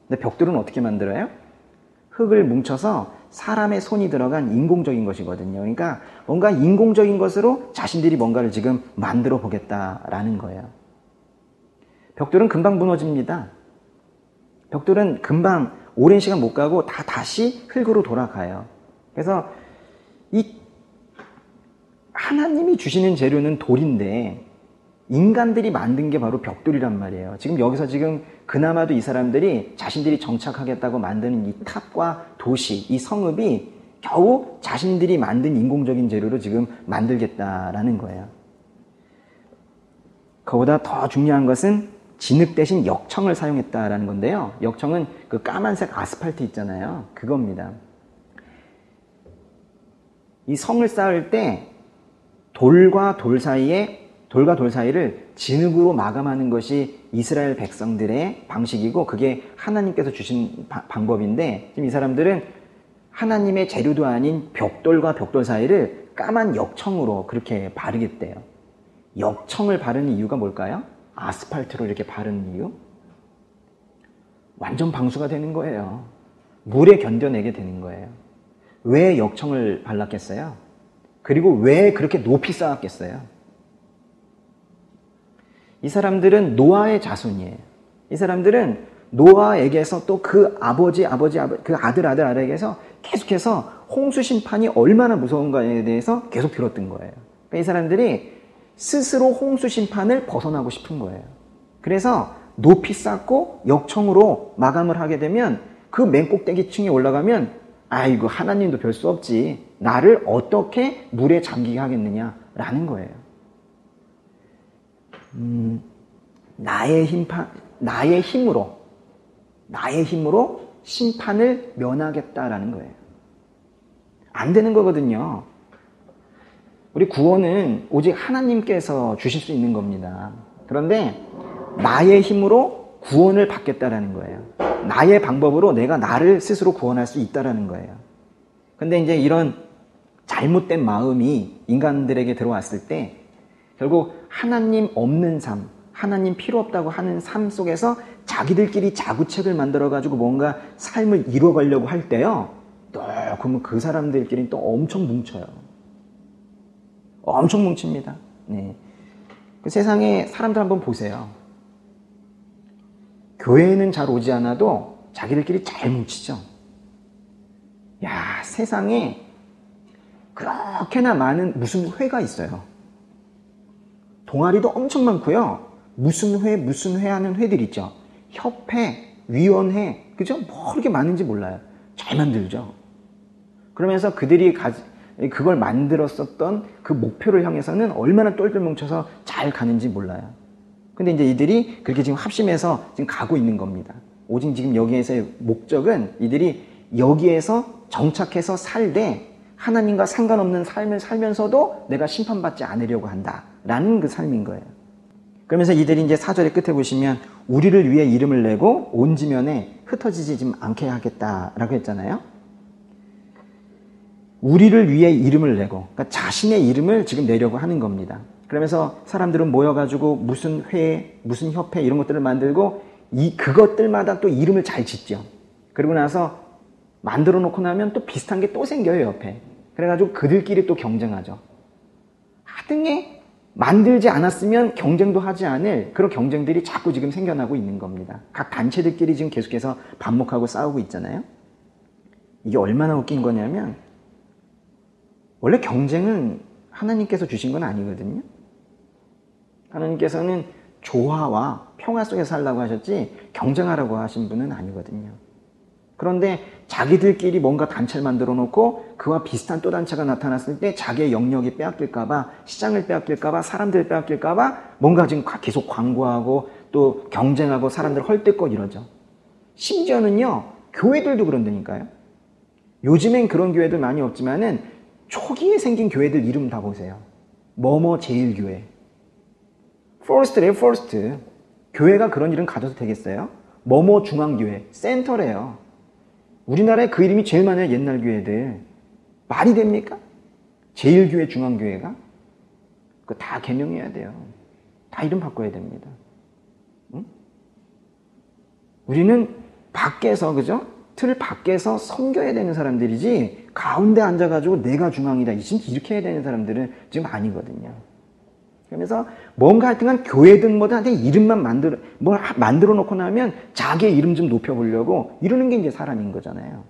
근데 벽돌은 어떻게 만들어요? 흙을 뭉쳐서 사람의 손이 들어간 인공적인 것이거든요. 그러니까 뭔가 인공적인 것으로 자신들이 뭔가를 지금 만들어 보겠다라는 거예요. 벽돌은 금방 무너집니다. 벽돌은 금방 오랜 시간 못 가고 다시 흙으로 돌아가요. 그래서 이 하나님이 주시는 재료는 돌인데 인간들이 만든 게 바로 벽돌이란 말이에요. 지금 여기서 지금 그나마도 이 사람들이 자신들이 정착하겠다고 만드는 이 탑과 도시, 이 성읍이 겨우 자신들이 만든 인공적인 재료로 지금 만들겠다라는 거예요. 그보다 더 중요한 것은 진흙 대신 역청을 사용했다라는 건데요. 역청은 그 까만색 아스팔트 있잖아요. 그겁니다. 이 성을 쌓을 때 돌과 돌 사이를 진흙으로 마감하는 것이 이스라엘 백성들의 방식이고 그게 하나님께서 주신 방법인데 지금 이 사람들은 하나님의 재료도 아닌 벽돌과 벽돌 사이를 까만 역청으로 그렇게 바르겠대요. 역청을 바르는 이유가 뭘까요? 아스팔트로 이렇게 바르는 이유? 완전 방수가 되는 거예요. 물에 견뎌내게 되는 거예요. 왜 역청을 발랐겠어요? 그리고 왜 그렇게 높이 쌓았겠어요? 이 사람들은 노아의 자손이에요. 이 사람들은 노아에게서 또 그 그 아들에게서 계속해서 홍수 심판이 얼마나 무서운가에 대해서 계속 들었던 거예요. 그러니까 이 사람들이 스스로 홍수 심판을 벗어나고 싶은 거예요. 그래서 높이 쌓고 역청으로 마감을 하게 되면 그 맨 꼭대기층에 올라가면 아이고 하나님도 별 수 없지. 나를 어떻게 물에 잠기게 하겠느냐라는 거예요. 나의 힘으로 심판을 면하겠다라는 거예요. 안 되는 거거든요. 우리 구원은 오직 하나님께서 주실 수 있는 겁니다. 그런데 나의 힘으로 구원을 받겠다라는 거예요. 나의 방법으로 내가 나를 스스로 구원할 수 있다라는 거예요. 근데 이제 이런 잘못된 마음이 인간들에게 들어왔을 때 결국 하나님 없는 삶, 하나님 필요 없다고 하는 삶 속에서 자기들끼리 자구책을 만들어가지고 뭔가 삶을 이루어가려고 할 때요. 그러면 그 사람들끼리는 또 엄청 뭉쳐요. 엄청 뭉칩니다. 네. 그 세상에 사람들 한번 보세요. 교회에는 잘 오지 않아도 자기들끼리 잘 뭉치죠. 야, 세상에 그렇게나 많은 무슨 회가 있어요. 동아리도 엄청 많고요. 무슨 회 하는 회들 있죠. 협회, 위원회, 그죠? 뭐 그렇게 많은지 몰라요. 잘 만들죠. 그러면서 그들이 그걸 만들었었던 그 목표를 향해서는 얼마나 똘똘 뭉쳐서 잘 가는지 몰라요. 근데 이제 이들이 그렇게 지금 합심해서 지금 가고 있는 겁니다. 오직 지금 여기에서의 목적은 이들이 여기에서 정착해서 살되 하나님과 상관없는 삶을 살면서도 내가 심판받지 않으려고 한다라는 그 삶인 거예요. 그러면서 이들이 이제 4절의 끝에 보시면 우리를 위해 이름을 내고 온 지면에 흩어지지 좀 않게 하겠다라고 했잖아요. 우리를 위해 이름을 내고, 그러니까 자신의 이름을 지금 내려고 하는 겁니다. 그러면서 사람들은 모여가지고 무슨 회, 무슨 협회 이런 것들을 만들고 그것들마다 또 이름을 잘 짓죠. 그리고 나서 만들어 놓고 나면 또 비슷한 게 또 생겨요, 옆에. 그래가지고 그들끼리 또 경쟁하죠. 하등에 만들지 않았으면 경쟁도 하지 않을 그런 경쟁들이 자꾸 지금 생겨나고 있는 겁니다. 각 단체들끼리 지금 계속해서 반목하고 싸우고 있잖아요. 이게 얼마나 웃긴 거냐면 원래 경쟁은 하나님께서 주신 건 아니거든요. 하나님께서는 조화와 평화 속에 살라고 하셨지 경쟁하라고 하신 분은 아니거든요. 그런데 자기들끼리 뭔가 단체를 만들어 놓고 그와 비슷한 또 단체가 나타났을 때 자기의 영역이 빼앗길까봐, 시장을 빼앗길까봐, 사람들을 빼앗길까봐 뭔가 지금 계속 광고하고 또 경쟁하고 사람들 헐뜯고 이러죠. 심지어는요, 교회들도 그런다니까요. 요즘엔 그런 교회들 많이 없지만은 초기에 생긴 교회들 이름 다 보세요. 뭐뭐 제일교회. 퍼스트래요, 퍼스트. 교회가 그런 이름 가져도 되겠어요? 뭐뭐 중앙교회, 센터래요. 우리나라에 그 이름이 제일 많아요, 옛날 교회들. 말이 됩니까? 제일교회 중앙교회가? 그거 다 개명해야 돼요. 다 이름 바꿔야 됩니다. 응? 우리는 밖에서, 그죠? 틀 밖에서 섬겨야 되는 사람들이지, 가운데 앉아가지고 내가 중앙이다, 이렇게 해야 되는 사람들은 지금 아니거든요. 그러면서 뭔가 하여튼간 교회든 뭐든 하여튼 이름만 만들어 놓고 나면 자기의 이름 좀 높여보려고 이러는 게 이제 사람인 거잖아요.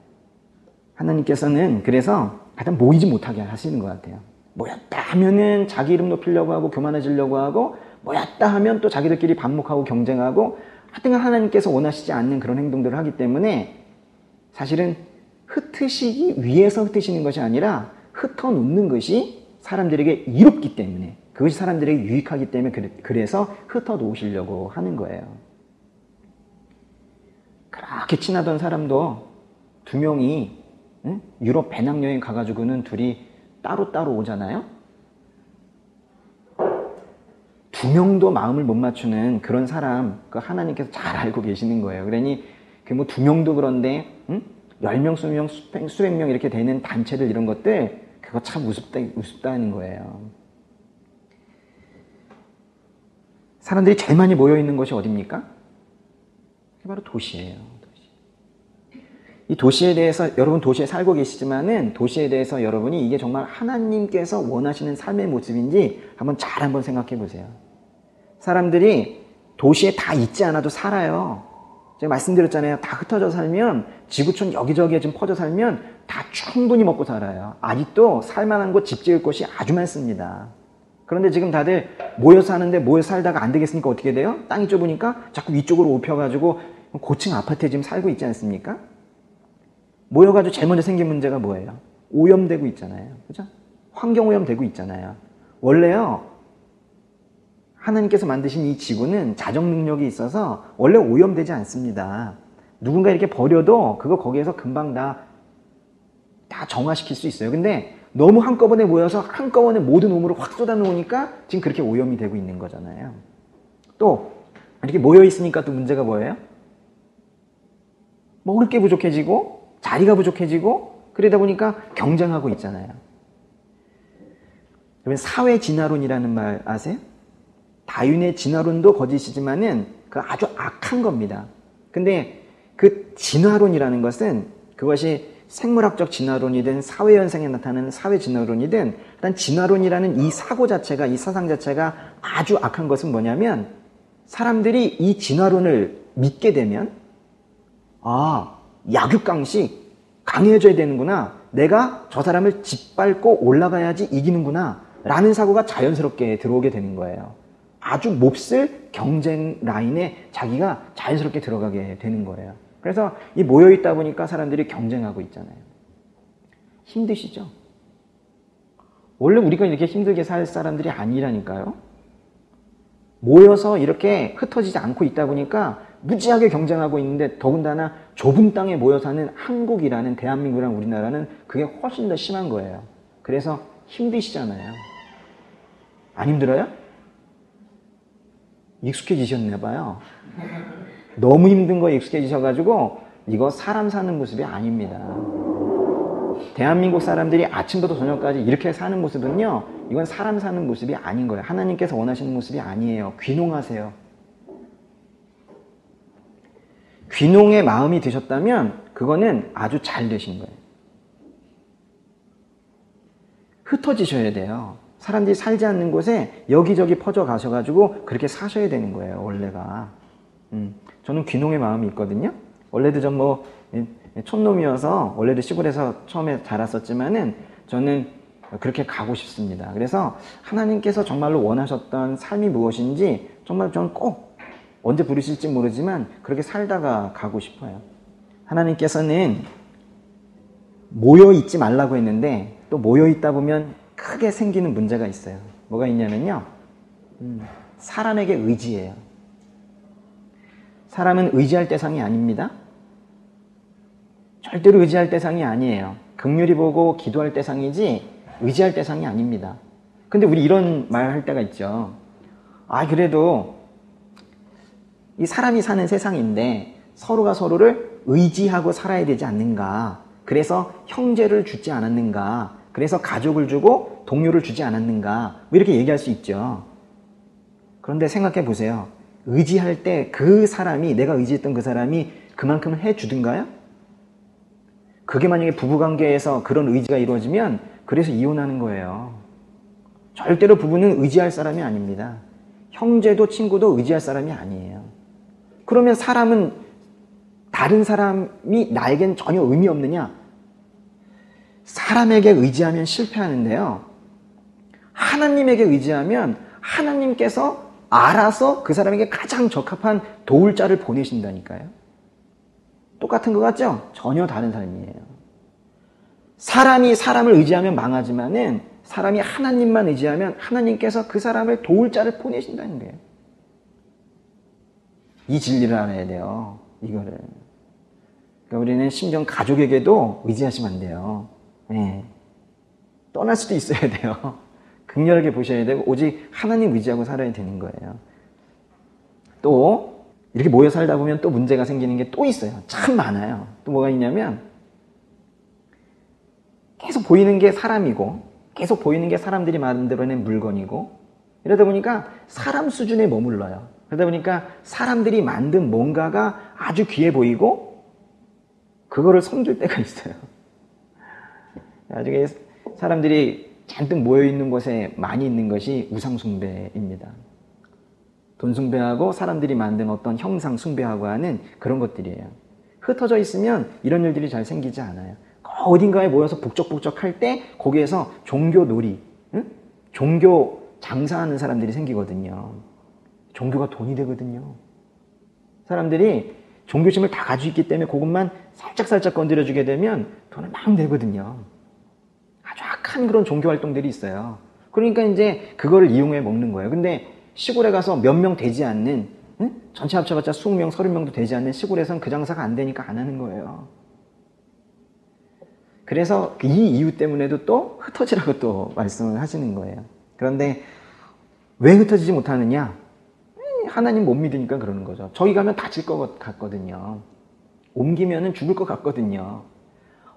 하나님께서는 그래서 하여튼 모이지 못하게 하시는 것 같아요. 모였다 하면은 자기 이름 높이려고 하고 교만해지려고 하고, 모였다 하면 또 자기들끼리 반목하고 경쟁하고, 하여튼 하나님께서 원하시지 않는 그런 행동들을 하기 때문에 사실은 흩으시기 위해서 흩으시는 것이 아니라 흩어놓는 것이 사람들에게 이롭기 때문에, 그것이 사람들에게 유익하기 때문에 그래서 흩어놓으시려고 하는 거예요. 그렇게 친하던 사람도 두 명이 유럽 배낭여행 가가지고는 둘이 따로따로 오잖아요. 두 명도 마음을 못 맞추는 그런 사람, 그 하나님께서 잘 알고 계시는 거예요. 그러니 그 뭐 두 명도 그런데 10명, 20명, 수백 명 이렇게 되는 단체들, 이런 것들, 그거 참 우습다는 거예요. 사람들이 제일 많이 모여있는 곳이 어디입니까? 그게 바로 도시예요. 이 도시에 대해서, 여러분 도시에 살고 계시지만은 도시에 대해서 여러분이 이게 정말 하나님께서 원하시는 삶의 모습인지 한번 생각해 보세요. 사람들이 도시에 다 있지 않아도 살아요. 제가 말씀드렸잖아요. 다 흩어져 살면, 지구촌 여기저기에 좀 퍼져 살면 다 충분히 먹고 살아요. 아직도 살만한 곳, 집 지을 곳이 아주 많습니다. 그런데 지금 다들 모여 사는데, 모여 살다가 안 되겠으니까 어떻게 돼요? 땅이 좁으니까 자꾸 위쪽으로 옮겨가지고 고층 아파트에 지금 살고 있지 않습니까? 모여가지고 제일 먼저 생긴 문제가 뭐예요? 오염되고 있잖아요. 그죠? 환경오염되고 있잖아요. 원래요, 하나님께서 만드신 이 지구는 자정 능력이 있어서 원래 오염되지 않습니다. 누군가 이렇게 버려도 그거 거기에서 금방 다 정화시킬 수 있어요. 근데 너무 한꺼번에 모여서 한꺼번에 모든 우물을 확 쏟아놓으니까 지금 그렇게 오염이 되고 있는 거잖아요. 또 이렇게 모여있으니까 또 문제가 뭐예요? 먹을 게 부족해지고 자리가 부족해지고, 그러다 보니까 경쟁하고 있잖아요. 그러면 사회 진화론이라는 말 아세요? 다윈의 진화론도 거짓이지만은 그 아주 악한 겁니다. 근데 그 진화론이라는 것은, 그것이 생물학적 진화론이든 사회 현상에 나타나는 사회 진화론이든, 일단 진화론이라는 이 사고 자체가, 이 사상 자체가 아주 악한 것은 뭐냐면, 사람들이 이 진화론을 믿게 되면, 약육강식, 강해져야 되는구나, 내가 저 사람을 짓밟고 올라가야지 이기는구나 라는 사고가 자연스럽게 들어오게 되는 거예요. 아주 몹쓸 경쟁 라인에 자기가 자연스럽게 들어가게 되는 거예요. 그래서 이 모여있다 보니까 사람들이 경쟁하고 있잖아요. 힘드시죠? 원래 우리가 이렇게 힘들게 살 사람들이 아니라니까요. 모여서 이렇게 흩어지지 않고 있다 보니까 무지하게 경쟁하고 있는데, 더군다나 좁은 땅에 모여 사는 한국이라는, 대한민국이라는 우리나라는 그게 훨씬 더 심한 거예요. 그래서 힘드시잖아요. 안 힘들어요? 익숙해지셨나 봐요. 너무 힘든 거에 익숙해지셔가지고 이거 사람 사는 모습이 아닙니다. 대한민국 사람들이 아침부터 저녁까지 이렇게 사는 모습은요, 이건 사람 사는 모습이 아닌 거예요. 하나님께서 원하시는 모습이 아니에요. 귀농하세요. 귀농의 마음이 드셨다면 그거는 아주 잘 되신 거예요. 흩어지셔야 돼요. 사람들이 살지 않는 곳에 여기저기 퍼져 가셔가지고 그렇게 사셔야 되는 거예요, 원래가. 저는 귀농의 마음이 있거든요. 원래도 전 촌놈이어서 원래도 시골에서 처음에 자랐었지만은 저는 그렇게 가고 싶습니다. 그래서 하나님께서 정말로 원하셨던 삶이 무엇인지 정말 저는 꼭 언제 부르실지 모르지만 그렇게 살다가 가고 싶어요. 하나님께서는 모여있지 말라고 했는데 또 모여있다 보면 크게 생기는 문제가 있어요. 뭐가 있냐면요, 사람에게 의지해요. 사람은 의지할 대상이 아닙니다. 절대로 의지할 대상이 아니에요. 긍휼히 보고 기도할 대상이지 의지할 대상이 아닙니다. 근데 우리 이런 말 할 때가 있죠. 그래도 이 사람이 사는 세상인데 서로가 서로를 의지하고 살아야 되지 않는가. 그래서 형제를 주지 않았는가. 그래서 가족을 주고 동료를 주지 않았는가. 뭐 이렇게 얘기할 수 있죠. 그런데 생각해 보세요. 의지할 때 그 사람이, 내가 의지했던 그 사람이 그만큼 해주든가요? 그게 만약에 부부관계에서 그런 의지가 이루어지면 그래서 이혼하는 거예요. 절대로 부부는 의지할 사람이 아닙니다. 형제도 친구도 의지할 사람이 아니에요. 그러면 사람은, 다른 사람이 나에겐 전혀 의미 없느냐? 사람에게 의지하면 실패하는데요. 하나님에게 의지하면 하나님께서 알아서 그 사람에게 가장 적합한 도울 자를 보내신다니까요. 똑같은 것 같죠? 전혀 다른 삶이에요. 사람이 사람을 의지하면 망하지만은 사람이 하나님만 의지하면 하나님께서 그 사람을 도울 자를 보내신다는 거예요. 이 진리를 알아야 돼요. 이거를. 그러니까 우리는 심지어 가족에게도 의지하시면 안 돼요. 네. 떠날 수도 있어야 돼요. 극렬하게 보셔야 되고 오직 하나님 의지하고 살아야 되는 거예요. 또 이렇게 모여 살다 보면 또 문제가 생기는 게 또 있어요. 참 많아요. 또 뭐가 있냐면 계속 보이는 게 사람이고 계속 보이는 게 사람들이 만들어낸 물건이고 이러다 보니까 사람 수준에 머물러요. 그러다 보니까 사람들이 만든 뭔가가 아주 귀해 보이고 그거를 섬길 때가 있어요. 나중에 사람들이 잔뜩 모여있는 곳에 많이 있는 것이 우상숭배입니다. 돈 숭배하고 사람들이 만든 어떤 형상 숭배하고 하는 그런 것들이에요. 흩어져 있으면 이런 일들이 잘 생기지 않아요. 어딘가에 모여서 북적북적 할 때 거기에서 종교 놀이, 응? 종교 장사하는 사람들이 생기거든요. 종교가 돈이 되거든요. 사람들이 종교심을 다 가지고 있기 때문에 그것만 살짝살짝 건드려주게 되면 돈을 막 내거든요. 아주 악한 그런 종교 활동들이 있어요. 그러니까 이제 그거를 이용해 먹는 거예요. 근데 시골에 가서 몇 명 되지 않는, 응? 전체 합쳐봤자 20명, 30명도 되지 않는 시골에선 그 장사가 안 되니까 안 하는 거예요. 그래서 이 이유 때문에도 또 흩어지라고 또 말씀을 하시는 거예요. 그런데 왜 흩어지지 못하느냐? 하나님 못 믿으니까 그러는 거죠. 저기 가면 다칠 것 같거든요. 옮기면은 죽을 것 같거든요.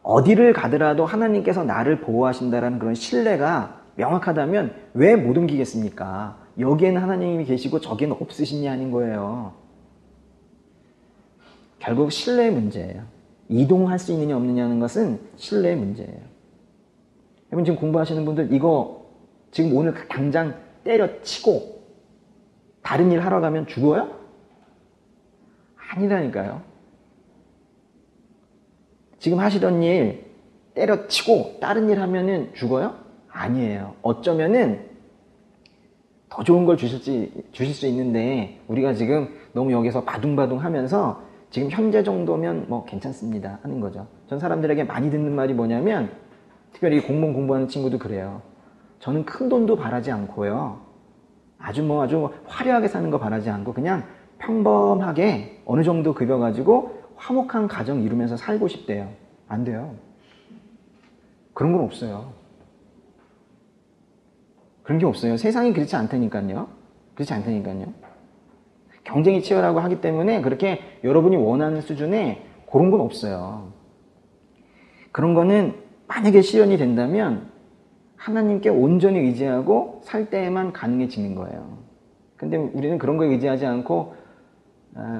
어디를 가더라도 하나님께서 나를 보호하신다라는 그런 신뢰가 명확하다면 왜 못 옮기겠습니까? 여기에는 하나님이 계시고 저기에는 없으시냐는 거예요. 결국 신뢰의 문제예요. 이동할 수 있느냐 없느냐는 것은 신뢰의 문제예요. 여러분 지금 공부하시는 분들 이거 지금 오늘 당장 때려치고 다른 일 하러 가면 죽어요? 아니라니까요. 지금 하시던 일 때려치고 다른 일 하면은 죽어요? 아니에요. 어쩌면은 더 좋은 걸 주실 수 있는데 우리가 지금 너무 여기서 바둥바둥 하면서 지금 현재 정도면 뭐 괜찮습니다 하는 거죠. 전 사람들에게 많이 듣는 말이 뭐냐면 특별히 공무원 공부하는 친구도 그래요. 저는 큰 돈도 바라지 않고요. 아주 화려하게 사는 거 바라지 않고 그냥 평범하게 어느 정도 급여 가지고 화목한 가정 이루면서 살고 싶대요. 안 돼요. 그런 건 없어요. 그런 게 없어요. 세상이 그렇지 않다니까요. 그렇지 않다니까요. 경쟁이 치열하고 하기 때문에 그렇게 여러분이 원하는 수준의 그런 건 없어요. 그런 거는 만약에 실현이 된다면 하나님께 온전히 의지하고 살 때에만 가능해지는 거예요. 근데 우리는 그런 거에 의지하지 않고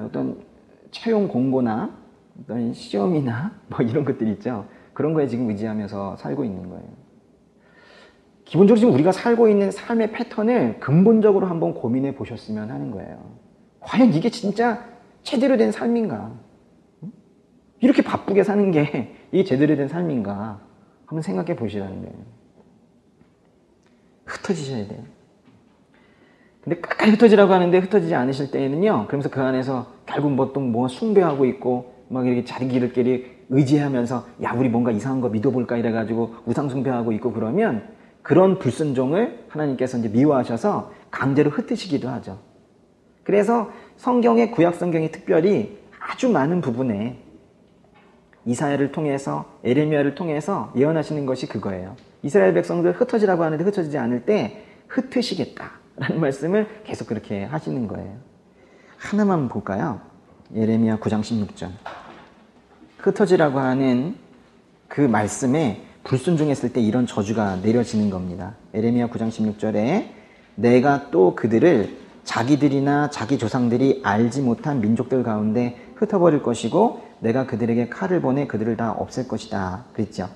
어떤 채용 공고나 어떤 시험이나 뭐 이런 것들이 있죠. 그런 거에 지금 의지하면서 살고 있는 거예요. 기본적으로 지금 우리가 살고 있는 삶의 패턴을 근본적으로 한번 고민해 보셨으면 하는 거예요. 과연 이게 진짜 제대로 된 삶인가? 이렇게 바쁘게 사는 게 이게 제대로 된 삶인가? 한번 생각해 보시라는 거예요. 흩어지셔야 돼요. 근데 끝까지 흩어지라고 하는데 흩어지지 않으실 때에는요. 그러면서 그 안에서 결국 뭐 숭배하고 있고 막 이렇게 자기들끼리 의지하면서 야 우리 뭔가 이상한 거 믿어볼까 이래가지고 우상 숭배하고 있고 그러면 그런 불순종을 하나님께서 이제 미워하셔서 강제로 흩으시기도 하죠. 그래서 성경의 구약 성경이 특별히 아주 많은 부분에 이사야를 통해서 에레미야를 통해서 예언하시는 것이 그거예요. 이스라엘 백성들 흩어지라고 하는데 흩어지지 않을 때 흩으시겠다라는 말씀을 계속 그렇게 하시는 거예요. 하나만 볼까요? 예레미야 9장 16절. 흩어지라고 하는 그 말씀에 불순종했을 때 이런 저주가 내려지는 겁니다. 예레미야 9장 16절에 내가 또 그들을 자기들이나 자기 조상들이 알지 못한 민족들 가운데 흩어버릴 것이고 내가 그들에게 칼을 보내 그들을 다 없앨 것이다. 그랬죠.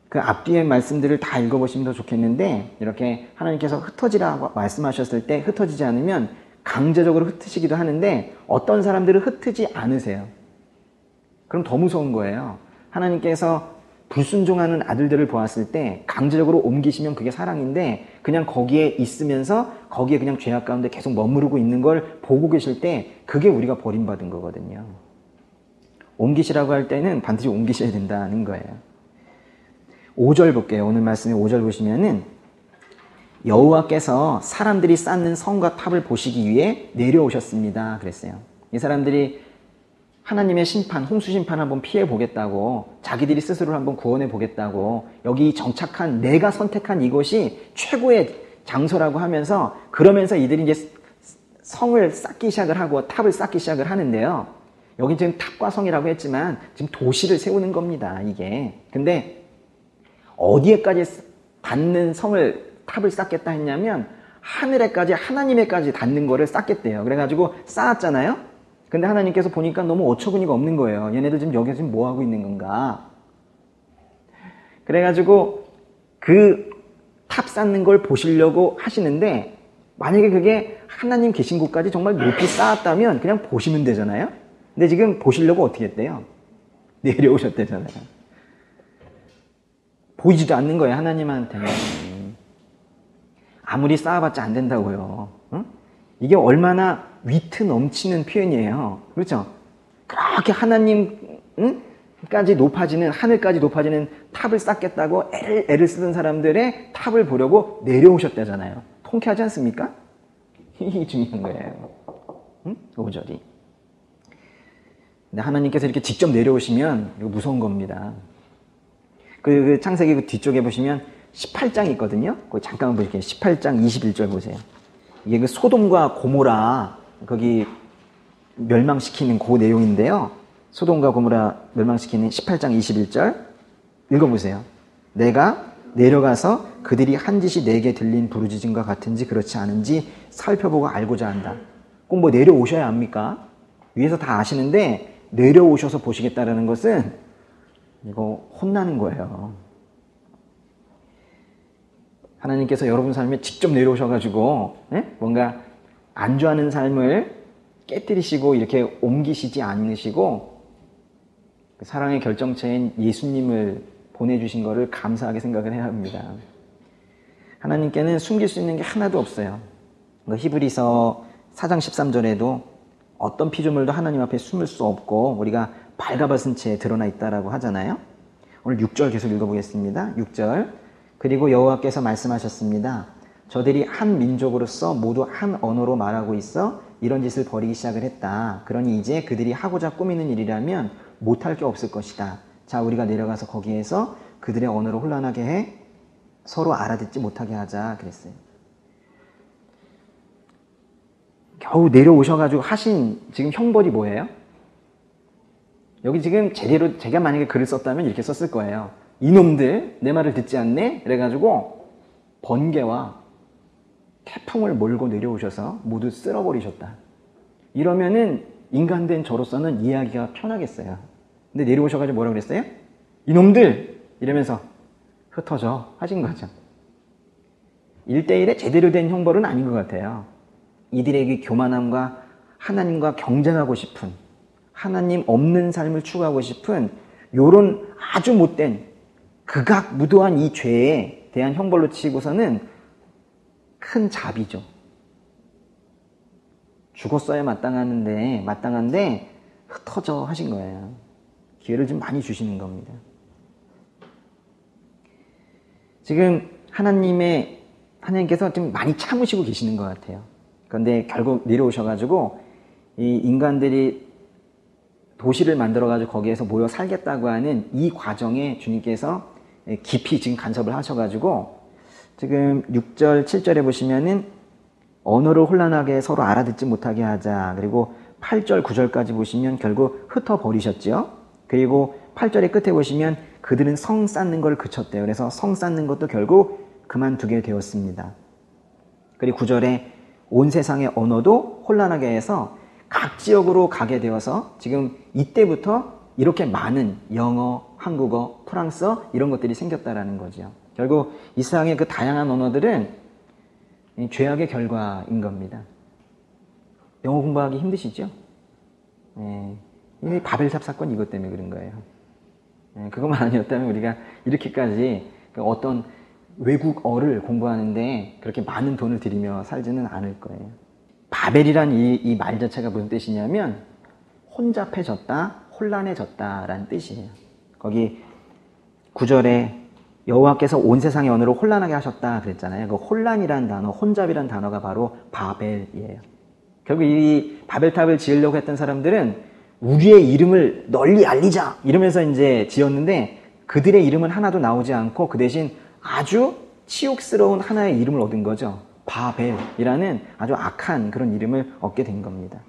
그 앞뒤의 말씀들을 다 읽어보시면 더 좋겠는데 이렇게 하나님께서 흩어지라고 말씀하셨을 때 흩어지지 않으면 강제적으로 흩으시기도 하는데 어떤 사람들은 흩지 않으세요. 그럼 더 무서운 거예요. 하나님께서 불순종하는 아들들을 보았을 때 강제적으로 옮기시면 그게 사랑인데 그냥 거기에 있으면서 거기에 그냥 죄악 가운데 계속 머무르고 있는 걸 보고 계실 때 그게 우리가 버림받은 거거든요. 옮기시라고 할 때는 반드시 옮기셔야 된다는 거예요. 5절 볼게요. 오늘 말씀에 5절 보시면은 여호와께서 사람들이 쌓는 성과 탑을 보시기 위해 내려오셨습니다. 그랬어요. 이 사람들이 하나님의 심판, 홍수 심판 한번 피해 보겠다고 자기들이 스스로를 한번 구원해 보겠다고 여기 정착한 내가 선택한 이곳이 최고의 장소라고 하면서 그러면서 이들이 이제 성을 쌓기 시작을 하고 탑을 쌓기 시작을 하는데요. 여기 지금 탑과 성이라고 했지만 지금 도시를 세우는 겁니다. 이게. 근데 어디에까지 닿는 성을 탑을 쌓겠다 했냐면 하늘에까지 하나님에까지 닿는 거를 쌓겠대요. 그래가지고 쌓았잖아요. 근데 하나님께서 보니까 너무 어처구니가 없는 거예요. 얘네들 지금 여기서 지금 뭐 하고 있는 건가? 그래가지고 그 탑 쌓는 걸 보시려고 하시는데 만약에 그게 하나님 계신 곳까지 정말 높이 쌓았다면 그냥 보시면 되잖아요. 근데 지금 보시려고 어떻게 했대요? 내려오셨대잖아요. 보이지도 않는 거예요, 하나님한테. 아무리 쌓아봤자 안 된다고요. 응? 이게 얼마나 위트 넘치는 표현이에요. 그렇죠? 그렇게 하나님까지 높아지는, 하늘까지 높아지는 탑을 쌓겠다고 애를 쓰던 사람들의 탑을 보려고 내려오셨다잖아요. 통쾌하지 않습니까? 이게 중요한 거예요. 응? 5절이. 근데 하나님께서 이렇게 직접 내려오시면 이거 무서운 겁니다. 그 창세기 그 뒤쪽에 보시면 18장이 있거든요. 거기 잠깐만 보실게요. 18장 21절 보세요. 이게 그 소돔과 고모라 거기 멸망시키는 그 내용인데요. 소돔과 고모라 멸망시키는 18장 21절 읽어보세요. 내가 내려가서 그들이 한 짓이 내게 들린 부르짖음과 같은지 그렇지 않은지 살펴보고 알고자 한다. 꼭 뭐 내려오셔야 합니까? 위에서 다 아시는데 내려오셔서 보시겠다라는 것은 이거 혼나는 거예요. 하나님께서 여러분 삶에 직접 내려오셔가지고 뭔가 안주하는 삶을 깨뜨리시고 이렇게 옮기시지 않으시고 사랑의 결정체인 예수님을 보내주신 것을 감사하게 생각을 해야 합니다. 하나님께는 숨길 수 있는 게 하나도 없어요. 히브리서 4장 13절에도 어떤 피조물도 하나님 앞에 숨을 수 없고 우리가 발가벗은 채 드러나 있다라고 하잖아요. 오늘 6절 계속 읽어보겠습니다. 6절. 그리고 여호와께서 말씀하셨습니다. 저들이 한 민족으로서 모두 한 언어로 말하고 있어 이런 짓을 벌이기 시작을 했다. 그러니 이제 그들이 하고자 꾸미는 일이라면 못할 게 없을 것이다. 자, 우리가 내려가서 거기에서 그들의 언어를 혼란하게 해 서로 알아듣지 못하게 하자 그랬어요. 겨우 내려오셔가지고 하신 지금 형벌이 뭐예요? 여기 지금 제대로 제가 만약에 글을 썼다면 이렇게 썼을 거예요. 이놈들 내 말을 듣지 않네? 그래가지고 번개와 태풍을 몰고 내려오셔서 모두 쓸어버리셨다. 이러면은 인간된 저로서는 이해하기가 편하겠어요. 근데 내려오셔가지고 뭐라고 그랬어요? 이놈들! 이러면서 흩어져 하신 거죠. 1대1의 제대로 된 형벌은 아닌 것 같아요. 이들에게 교만함과 하나님과 경쟁하고 싶은 하나님 없는 삶을 추구하고 싶은 요런 아주 못된 극악무도한 이 죄에 대한 형벌로 치고서는 큰 자비죠. 죽었어야 마땅한데 흩어져 하신 거예요. 기회를 좀 많이 주시는 겁니다. 지금 하나님께서 좀 많이 참으시고 계시는 것 같아요. 그런데 결국 내려오셔가지고 이 인간들이 도시를 만들어가지고 거기에서 모여 살겠다고 하는 이 과정에 주님께서 깊이 지금 간섭을 하셔가지고 지금 6절, 7절에 보시면은 언어를 혼란하게 서로 알아듣지 못하게 하자. 그리고 8절, 9절까지 보시면 결국 흩어버리셨죠. 그리고 8절의 끝에 보시면 그들은 성 쌓는 걸 그쳤대요. 그래서 성 쌓는 것도 결국 그만두게 되었습니다. 그리고 9절에 온 세상의 언어도 혼란하게 해서 각 지역으로 가게 되어서 지금 이때부터 이렇게 많은 영어, 한국어, 프랑스어 이런 것들이 생겼다라는 거죠. 결국 이 세상의 그 다양한 언어들은 죄악의 결과인 겁니다. 영어 공부하기 힘드시죠? 이 바벨탑 사건 이것 때문에 그런 거예요. 그것만 아니었다면 우리가 이렇게까지 어떤 외국어를 공부하는데 그렇게 많은 돈을 들이며 살지는 않을 거예요. 바벨이란 이 말 자체가 무슨 뜻이냐면 혼잡해졌다, 혼란해졌다라는 뜻이에요. 거기 9절에 여호와께서 온 세상의 언어를 혼란하게 하셨다 그랬잖아요. 그 혼란이란 단어, 혼잡이란 단어가 바로 바벨이에요. 결국 이 바벨탑을 지으려고 했던 사람들은 우리의 이름을 널리 알리자 이러면서 이제 지었는데 그들의 이름은 하나도 나오지 않고 그 대신 아주 치욕스러운 하나의 이름을 얻은 거죠. 바벨이라는 아주 악한 그런 이름을 얻게 된 겁니다.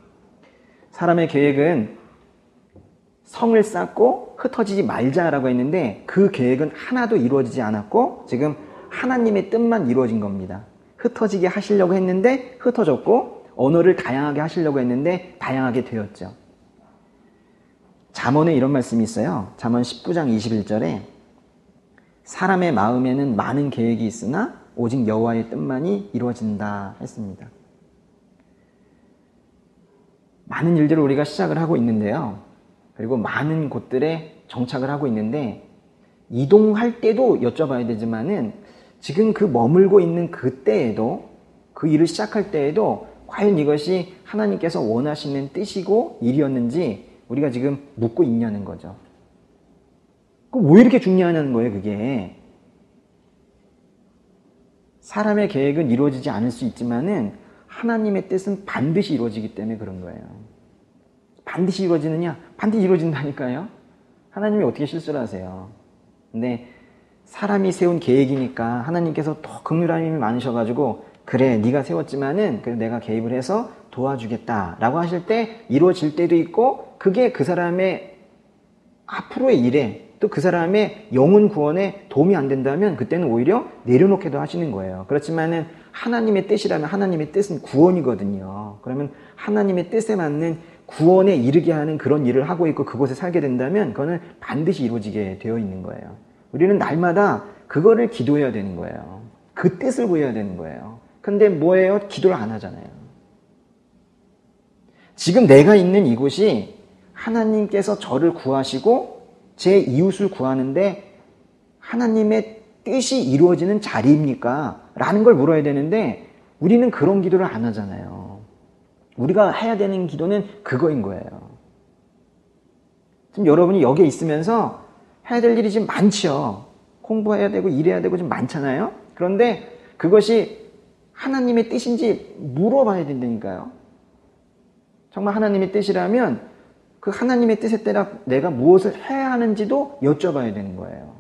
사람의 계획은 성을 쌓고 흩어지지 말자라고 했는데 그 계획은 하나도 이루어지지 않았고 지금 하나님의 뜻만 이루어진 겁니다. 흩어지게 하시려고 했는데 흩어졌고 언어를 다양하게 하시려고 했는데 다양하게 되었죠. 잠언에 이런 말씀이 있어요. 잠언 19장 21절에 사람의 마음에는 많은 계획이 있으나 오직 여호와의 뜻만이 이루어진다 했습니다. 많은 일들을 우리가 시작을 하고 있는데요. 그리고 많은 곳들에 정착을 하고 있는데 이동할 때도 여쭤봐야 되지만은 지금 그 머물고 있는 그때에도 그 일을 시작할 때에도 과연 이것이 하나님께서 원하시는 뜻이고 일이었는지 우리가 지금 묻고 있냐는 거죠. 그럼 왜 이렇게 중요하냐는 거예요, 그게. 사람의 계획은 이루어지지 않을 수 있지만은 하나님의 뜻은 반드시 이루어지기 때문에 그런 거예요. 반드시 이루어지느냐? 반드시 이루어진다니까요. 하나님이 어떻게 실수를 하세요? 근데 사람이 세운 계획이니까 하나님께서 더 긍휼한 힘이 많으셔가지고 그래 네가 세웠지만은 그래 내가 개입을 해서 도와주겠다라고 하실 때 이루어질 때도 있고 그게 그 사람의 앞으로의 일에 또 그 사람의 영혼 구원에 도움이 안 된다면 그때는 오히려 내려놓게도 하시는 거예요. 그렇지만은 하나님의 뜻이라면 하나님의 뜻은 구원이거든요. 그러면 하나님의 뜻에 맞는 구원에 이르게 하는 그런 일을 하고 있고 그곳에 살게 된다면 그거는 반드시 이루어지게 되어 있는 거예요. 우리는 날마다 그거를 기도해야 되는 거예요. 그 뜻을 구해야 되는 거예요. 근데 뭐예요? 기도를 안 하잖아요. 지금 내가 있는 이곳이 하나님께서 저를 구하시고 제 이웃을 구하는데 하나님의 뜻이 이루어지는 자리입니까? 라는 걸 물어야 되는데 우리는 그런 기도를 안 하잖아요. 우리가 해야 되는 기도는 그거인 거예요. 지금 여러분이 여기에 있으면서 해야 될 일이 지금 많죠. 공부해야 되고 일해야 되고 좀 많잖아요. 그런데 그것이 하나님의 뜻인지 물어봐야 된다니까요. 정말 하나님의 뜻이라면 그 하나님의 뜻에 따라 내가 무엇을 해야 하는지도 여쭤봐야 되는 거예요.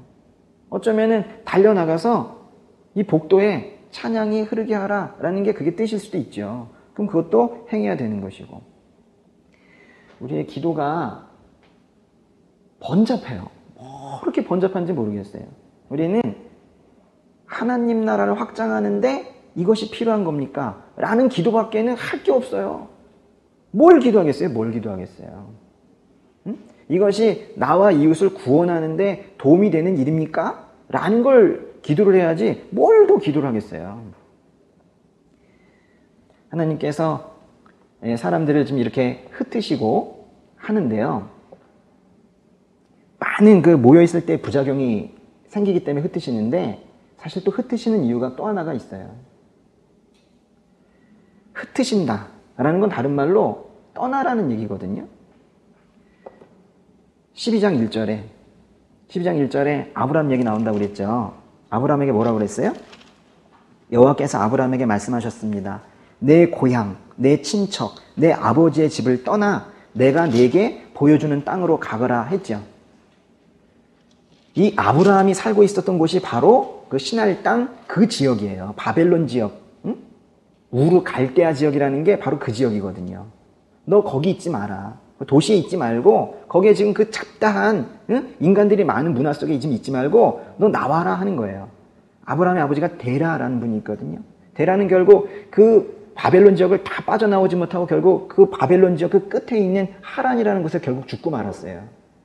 어쩌면은 달려나가서 이 복도에 찬양이 흐르게 하라라는 게 그게 뜻일 수도 있죠. 그럼 그것도 행해야 되는 것이고. 우리의 기도가 번잡해요. 뭐 그렇게 번잡한지 모르겠어요. 우리는 하나님 나라를 확장하는데 이것이 필요한 겁니까? 라는 기도밖에는 할 게 없어요. 뭘 기도하겠어요? 뭘 기도하겠어요? 이것이 나와 이웃을 구원하는데 도움이 되는 일입니까? 라는 걸 기도를 해야지 뭘 더 기도를 하겠어요. 하나님께서 사람들을 지금 이렇게 흩으시고 하는데요. 많은 그 모여있을 때 부작용이 생기기 때문에 흩으시는데 사실 또 흩으시는 이유가 또 하나가 있어요. 흩으신다 라는 건 다른 말로 떠나라는 얘기거든요. 12장 1절에 아브라함 얘기 나온다고 그랬죠. 아브라함에게 뭐라고 그랬어요? 여호와께서 아브라함에게 말씀하셨습니다. 내 고향, 내 친척, 내 아버지의 집을 떠나 내가 네게 보여주는 땅으로 가거라 했죠. 이 아브라함이 살고 있었던 곳이 바로 그 시날 땅 그 지역이에요. 바벨론 지역, 우르 갈대아 지역이라는 게 바로 그 지역이거든요. 너 거기 있지 마라. 도시에 있지 말고 거기에 지금 그 잡다한 인간들이 많은 문화 속에 지금 있지 말고 너 나와라 하는 거예요. 아브라함의 아버지가 데라라는 분이 있거든요. 데라는 결국 그 바벨론 지역을 다 빠져나오지 못하고 결국 그 바벨론 지역 그 끝에 있는 하란이라는 곳에 결국 죽고 말았어요.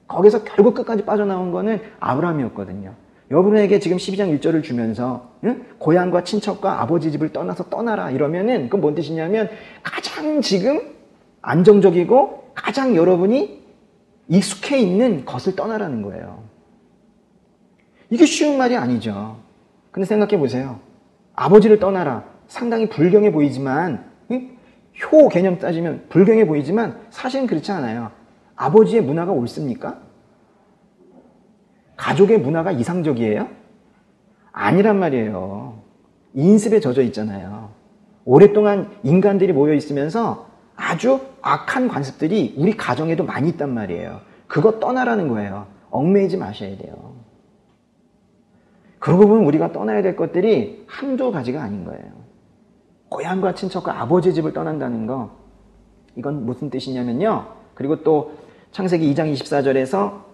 거기서 결국 끝까지 빠져나온 거는 아브라함이었거든요. 여러분에게 지금 12장 1절을 주면서 고향과 친척과 아버지 집을 떠나서 떠나라 이러면은 그건 뭔 뜻이냐면 가장 지금 안정적이고 가장 여러분이 익숙해 있는 것을 떠나라는 거예요. 이게 쉬운 말이 아니죠. 근데 생각해 보세요. 아버지를 떠나라. 상당히 불경해 보이지만 효 개념 따지면 불경해 보이지만 사실은 그렇지 않아요. 아버지의 문화가 옳습니까? 가족의 문화가 이상적이에요? 아니란 말이에요. 인습에 젖어 있잖아요. 오랫동안 인간들이 모여 있으면서 아주 악한 관습들이 우리 가정에도 많이 있단 말이에요. 그거 떠나라는 거예요. 얽매이지 마셔야 돼요. 그러고 보면 우리가 떠나야 될 것들이 한두 가지가 아닌 거예요. 고향과 친척과 아버지 집을 떠난다는 거, 이건 무슨 뜻이냐면요. 그리고 또 창세기 2장 24절에서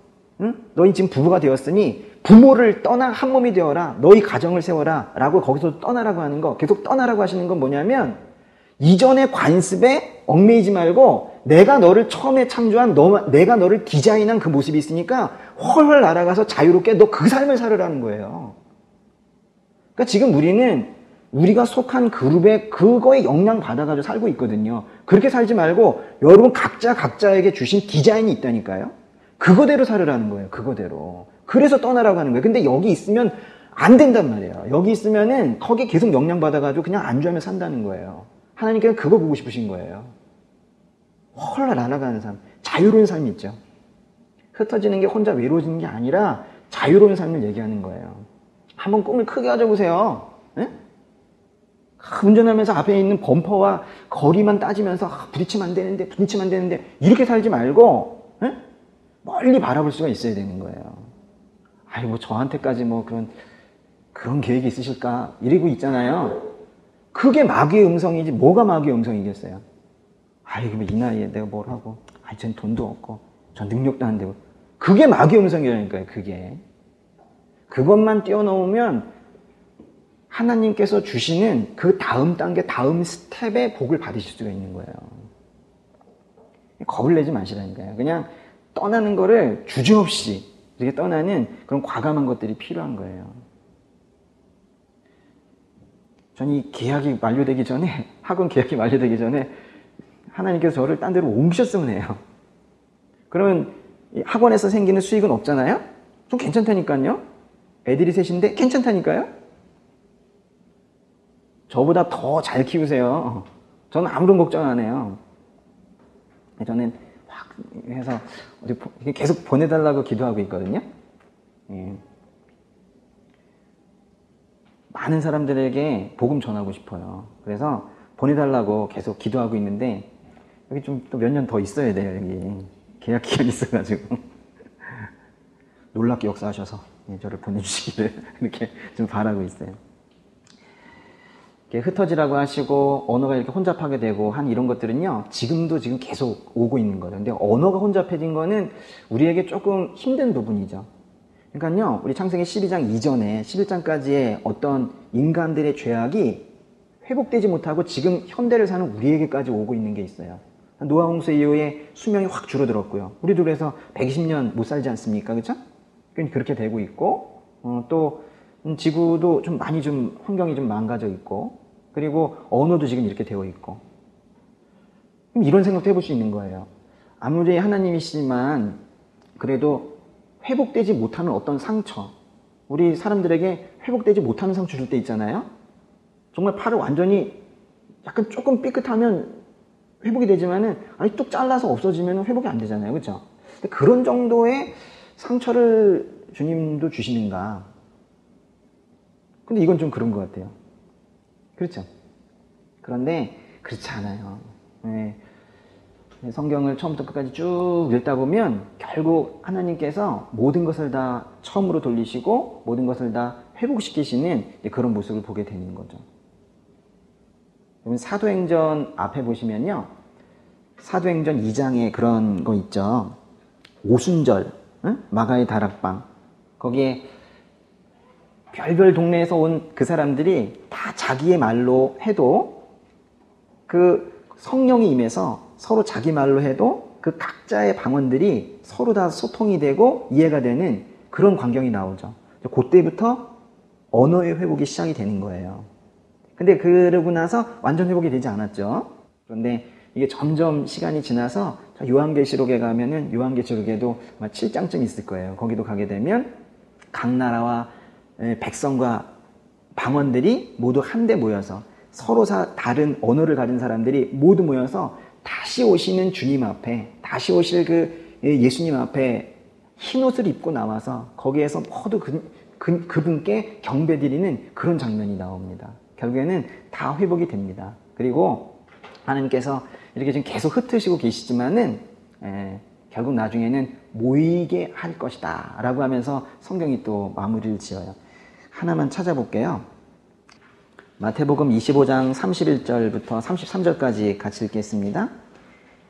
너희 지금 부부가 되었으니 부모를 떠나 한 몸이 되어라. 너희 가정을 세워라. 라고 거기서 떠나라고 하는 거, 계속 떠나라고 하시는 건 뭐냐면 이전의 관습에 얽매이지 말고 내가 너를 처음에 창조한 내가 너를 디자인한 그 모습이 있으니까 훨훨 날아가서 자유롭게 너 그 삶을 살으라는 거예요. 그러니까 지금 우리가 속한 그룹에 그거에 영향받아가지고 살고 있거든요. 그렇게 살지 말고 여러분 각자에게 주신 디자인이 있다니까요. 그거대로 살으라는 거예요. 그거대로. 그래서 떠나라고 하는 거예요. 근데 여기 있으면 안 된단 말이에요. 여기 있으면은 거기에 계속 영향받아가지고 그냥 안주하며 산다는 거예요. 하나님께서 그거 보고 싶으신 거예요. 헐라 날아가는 삶, 자유로운 삶이 있죠. 흩어지는 게 혼자 외로워지는 게 아니라 자유로운 삶을 얘기하는 거예요. 한번 꿈을 크게 가져보세요. 에? 운전하면서 앞에 있는 범퍼와 거리만 따지면서 부딪히면 안 되는데 이렇게 살지 말고 에? 멀리 바라볼 수가 있어야 되는 거예요. 아니 뭐 저한테까지 뭐 그런 계획이 있으실까 이러고 있잖아요. 그게 마귀의 음성이지 뭐가 마귀의 음성이겠어요. 아이고 이 나이에 내가 뭘 하고 전 돈도 없고 전 능력도 안 되고 그게 마귀의 음성이라니까요. 그게 그것만 뛰어넘으면 하나님께서 주시는 그 다음 단계 다음 스텝의 복을 받으실 수가 있는 거예요. 겁을 내지 마시라니까요. 그냥 떠나는 거를 주저없이 이렇게 떠나는 그런 과감한 것들이 필요한 거예요. 전 이 계약이 만료되기 전에, 학원 계약이 만료되기 전에 하나님께서 저를 딴 데로 옮기셨으면 해요. 그러면 학원에서 생기는 수익은 없잖아요? 좀 괜찮다니까요? 애들이 셋인데 괜찮다니까요? 저보다 더 잘 키우세요. 저는 아무런 걱정 안 해요. 저는 확 해서 계속 보내달라고 기도하고 있거든요. 예. 많은 사람들에게 복음 전하고 싶어요. 그래서 보내달라고 계속 기도하고 있는데 여기 좀 또 몇 년 더 있어야 돼요. 여기 계약 기간이 있어가지고 놀랍게 역사하셔서 저를 보내주시기를 이렇게 좀 바라고 있어요. 이렇게 흩어지라고 하시고 언어가 이렇게 혼잡하게 되고 한 이런 것들은요 지금 계속 오고 있는 거예요. 근데 언어가 혼잡해진 거는 우리에게 조금 힘든 부분이죠. 그러니까요, 우리 창세기 12장 이전에 11장까지의 어떤 인간들의 죄악이 회복되지 못하고 지금 현대를 사는 우리에게까지 오고 있는 게 있어요. 노아 홍수 이후에 수명이 확 줄어들었고요. 우리도 그래서 120년 못 살지 않습니까? 그렇죠? 그렇게 되고 있고, 또 지구도 좀 많이 환경이 좀 망가져 있고, 그리고 언어도 지금 이렇게 되어 있고. 이런 생각도 해볼 수 있는 거예요. 아무리 하나님이시지만 그래도 회복되지 못하는 어떤 상처, 우리 사람들에게 회복되지 못하는 상처 줄 때 있잖아요. 정말 팔을 완전히 약간 조금 삐끗하면 회복이 되지만은 아니 뚝 잘라서 없어지면 회복이 안 되잖아요. 그렇죠? 그런 정도의 상처를 주님도 주시는가? 근데 이건 좀 그런 것 같아요. 그렇죠? 그런데 그렇지 않아요. 네. 성경을 처음부터 끝까지 쭉 읽다 보면 결국 하나님께서 모든 것을 다 처음으로 돌리시고 모든 것을 다 회복시키시는 그런 모습을 보게 되는 거죠. 사도행전 앞에 보시면요. 사도행전 2장에 그런 거 있죠. 오순절, 응? 마가의 다락방. 거기에 별별 동네에서 온 그 사람들이 다 자기의 말로 해도 그 성령이 임해서 서로 자기 말로 해도 그 각자의 방언들이 서로 다 소통이 되고 이해가 되는 그런 광경이 나오죠. 그때부터 언어의 회복이 시작이 되는 거예요. 근데 그러고 나서 완전 회복이 되지 않았죠. 그런데 이게 점점 시간이 지나서 요한계시록에 가면은 요한계시록에도 7장쯤 있을 거예요. 거기도 가게 되면 각 나라와 백성과 방언들이 모두 한데 모여서 서로 다른 언어를 가진 사람들이 모두 모여서 다시 오시는 주님 앞에, 다시 오실 그 예수님 앞에 흰옷을 입고 나와서 거기에서 모두 그분께 경배드리는 그런 장면이 나옵니다. 결국에는 다 회복이 됩니다. 그리고 하나님께서 이렇게 지금 계속 흩으시고 계시지만은 결국 나중에는 모이게 할 것이다 라고 하면서 성경이 또 마무리를 지어요. 하나만 찾아볼게요. 마태복음 25장 31절부터 33절까지 같이 읽겠습니다.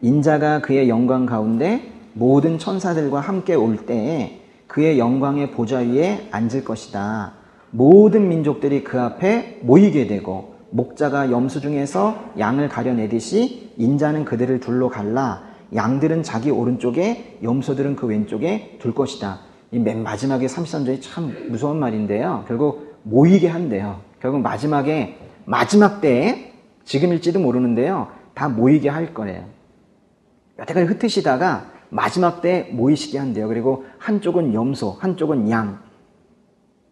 인자가 그의 영광 가운데 모든 천사들과 함께 올 때에 그의 영광의 보좌 위에 앉을 것이다. 모든 민족들이 그 앞에 모이게 되고 목자가 염소 중에서 양을 가려내듯이 인자는 그들을 둘러 갈라. 양들은 자기 오른쪽에 염소들은 그 왼쪽에 둘 것이다. 이 맨 마지막에 33절이 참 무서운 말인데요. 결국 모이게 한대요. 결국 마지막 때에 지금일지도 모르는데요. 다 모이게 할 거래요. 여태까지 흩으시다가 마지막 때 모이시게 한대요. 그리고 한쪽은 염소, 한쪽은 양.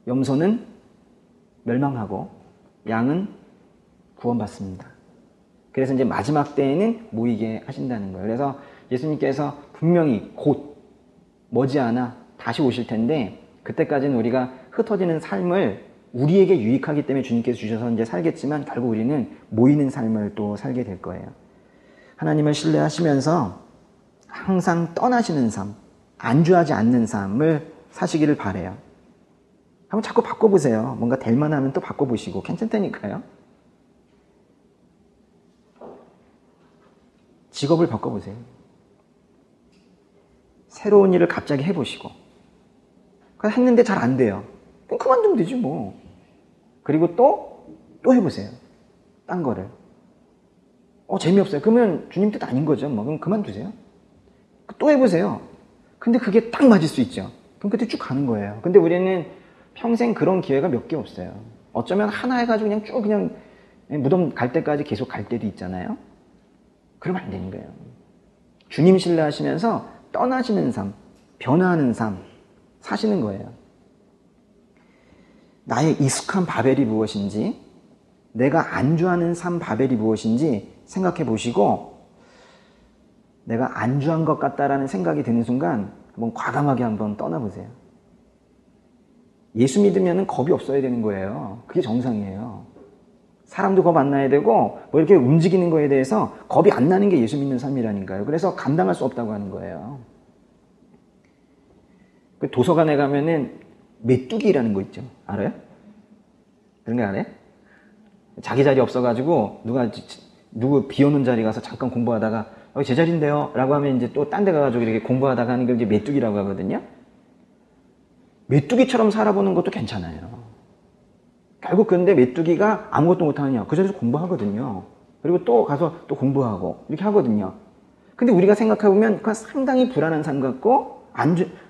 염소는 멸망하고 양은 구원받습니다. 그래서 이제 마지막 때에는 모이게 하신다는 거예요. 그래서 예수님께서 분명히 곧 머지않아 다시 오실 텐데 그때까지는 우리가 흩어지는 삶을 우리에게 유익하기 때문에 주님께서 주셔서 이제 살겠지만 결국 우리는 모이는 삶을 또 살게 될 거예요. 하나님을 신뢰하시면서 항상 떠나시는 삶, 안주하지 않는 삶을 사시기를 바라요. 한번 자꾸 바꿔보세요. 뭔가 될 만하면 또 바꿔보시고 괜찮다니까요. 직업을 바꿔보세요. 새로운 일을 갑자기 해보시고 했는데 잘 안 돼요. 그럼 그만두면 되지 뭐. 그리고 또 해보세요. 딴 거를. 재미없어요. 그러면 주님 뜻 아닌 거죠. 뭐. 그럼 그만두세요. 또 해보세요. 근데 그게 딱 맞을 수 있죠. 그럼 그때 쭉 가는 거예요. 근데 우리는 평생 그런 기회가 몇 개 없어요. 어쩌면 하나 해가지고 그냥 쭉 그냥 무덤 갈 때까지 계속 갈 때도 있잖아요. 그러면 안 되는 거예요. 주님 신뢰하시면서 떠나시는 삶, 변화하는 삶 사시는 거예요. 나의 익숙한 바벨이 무엇인지, 내가 안주하는 삶 바벨이 무엇인지 생각해 보시고 내가 안주한 것 같다라는 생각이 드는 순간 한번 과감하게 한번 떠나보세요. 예수 믿으면 겁이 없어야 되는 거예요. 그게 정상이에요. 사람도 겁 안 나야 되고 뭐 이렇게 움직이는 거에 대해서 겁이 안 나는 게 예수 믿는 삶이라니까요. 그래서 감당할 수 없다고 하는 거예요. 그 도서관에 가면은 메뚜기라는 거 있죠. 알아요? 그런 거 알아요? 자기 자리 없어가지고 누구 비오는 자리 가서 잠깐 공부하다가 제 자리인데요 라고 하면 이제 또 딴 데 가가지고 이렇게 공부하다가 하는 걸 이제 메뚜기라고 하거든요. 메뚜기처럼 살아보는 것도 괜찮아요. 결국 근데 메뚜기가 아무것도 못하느냐 그 자리에서 공부하거든요. 그리고 또 가서 또 공부하고 이렇게 하거든요. 근데 우리가 생각해보면 그건 상당히 불안한 삶 같고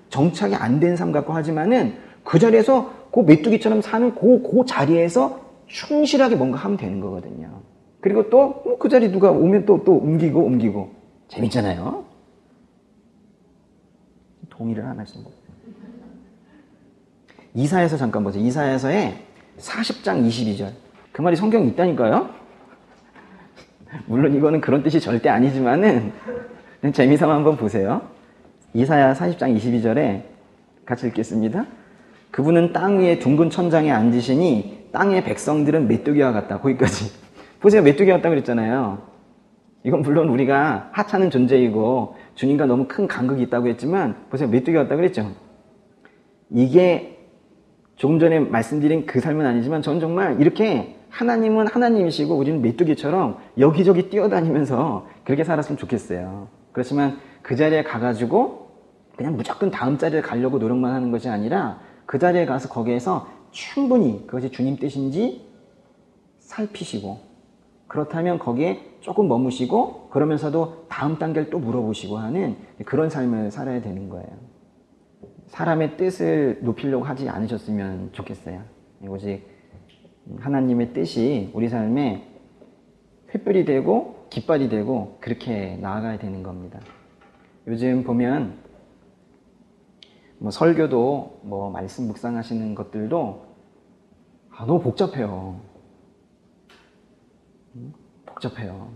정착이 안 된 삶 같고 하지만은 그 자리에서 그 메뚜기처럼 사는 그 자리에서 충실하게 뭔가 하면 되는 거거든요. 그리고 또 그 자리 누가 오면 또 옮기고 재밌잖아요. 동의를 안 하시는 거예요. 이사야서 잠깐 보세요. 이사야서에 40장 22절. 그 말이 성경에 있다니까요. 물론 이거는 그런 뜻이 절대 아니지만은 재미삼아 한번 보세요. 이사야 40장 22절에 같이 읽겠습니다. 그분은 땅 위에 둥근 천장에 앉으시니 땅의 백성들은 메뚜기와 같다. 거기까지. 보세요. 메뚜기 같다고 그랬잖아요. 이건 물론 우리가 하찮은 존재이고 주님과 너무 큰 간극이 있다고 했지만 보세요. 메뚜기 같다고 그랬죠. 이게 조금 전에 말씀드린 그 삶은 아니지만 저는 정말 이렇게 하나님은 하나님이시고 우리는 메뚜기처럼 여기저기 뛰어다니면서 그렇게 살았으면 좋겠어요. 그렇지만 그 자리에 가가지고 그냥 무조건 다음 자리에 가려고 노력만 하는 것이 아니라 그 자리에 가서 거기에서 충분히 그것이 주님 뜻인지 살피시고, 그렇다면 거기에 조금 머무시고 그러면서도 다음 단계를 또 물어보시고 하는 그런 삶을 살아야 되는 거예요. 사람의 뜻을 높이려고 하지 않으셨으면 좋겠어요. 오직 하나님의 뜻이 우리 삶에 횃불이 되고 깃발이 되고 그렇게 나아가야 되는 겁니다. 요즘 보면 설교도 말씀 묵상하시는 것들도 너무 복잡해요. 복잡해요.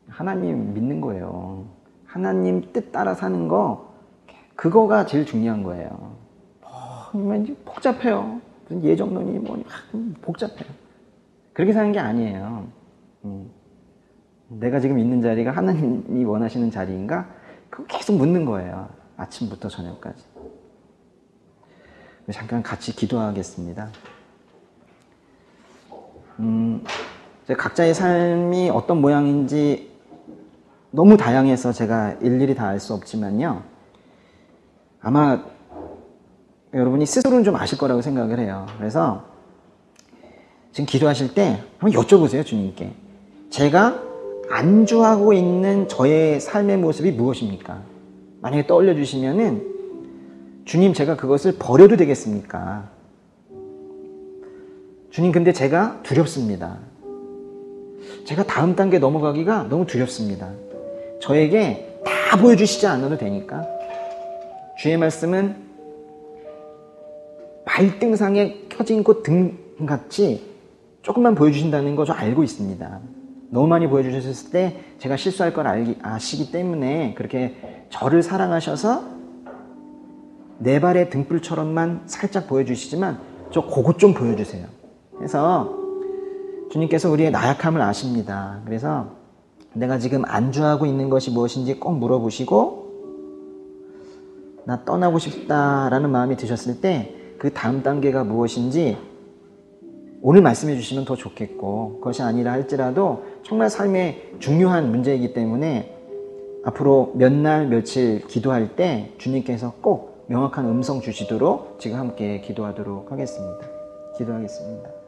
하나님 믿는 거예요. 하나님 뜻 따라 사는 거, 그거가 제일 중요한 거예요. 복잡해요. 무슨 예정론이 복잡해요. 그렇게 사는 게 아니에요. 내가 지금 있는 자리가 하나님이 원하시는 자리인가? 그거 계속 묻는 거예요. 아침부터 저녁까지. 잠깐 같이 기도하겠습니다. 각자의 삶이 어떤 모양인지 너무 다양해서 제가 일일이 다 알 수 없지만요. 아마 여러분이 스스로는 좀 아실 거라고 생각을 해요. 그래서 지금 기도하실 때 한번 여쭤보세요, 주님께. 제가 안주하고 있는 저의 삶의 모습이 무엇입니까? 만약에 떠올려 주시면은, 주님, 제가 그것을 버려도 되겠습니까? 주님, 근데 제가 두렵습니다. 제가 다음 단계 넘어가기가 너무 두렵습니다. 저에게 다 보여주시지 않아도 되니까. 주의 말씀은 발등상에 켜진 꽃 등같이 조금만 보여주신다는 거 저 알고 있습니다. 너무 많이 보여주셨을 때 제가 실수할 걸 아시기 때문에 그렇게 저를 사랑하셔서 내 발의 등불처럼만 살짝 보여주시지만 저 그것 좀 보여주세요. 그래서 주님께서 우리의 나약함을 아십니다. 그래서 내가 지금 안주하고 있는 것이 무엇인지 꼭 물어보시고, 나 떠나고 싶다라는 마음이 드셨을 때 그 다음 단계가 무엇인지 오늘 말씀해 주시면 더 좋겠고, 그것이 아니라 할지라도 정말 삶의 중요한 문제이기 때문에 앞으로 몇 날 며칠 기도할 때 주님께서 꼭 명확한 음성 주시도록 지금 함께 기도하도록 하겠습니다. 기도하겠습니다.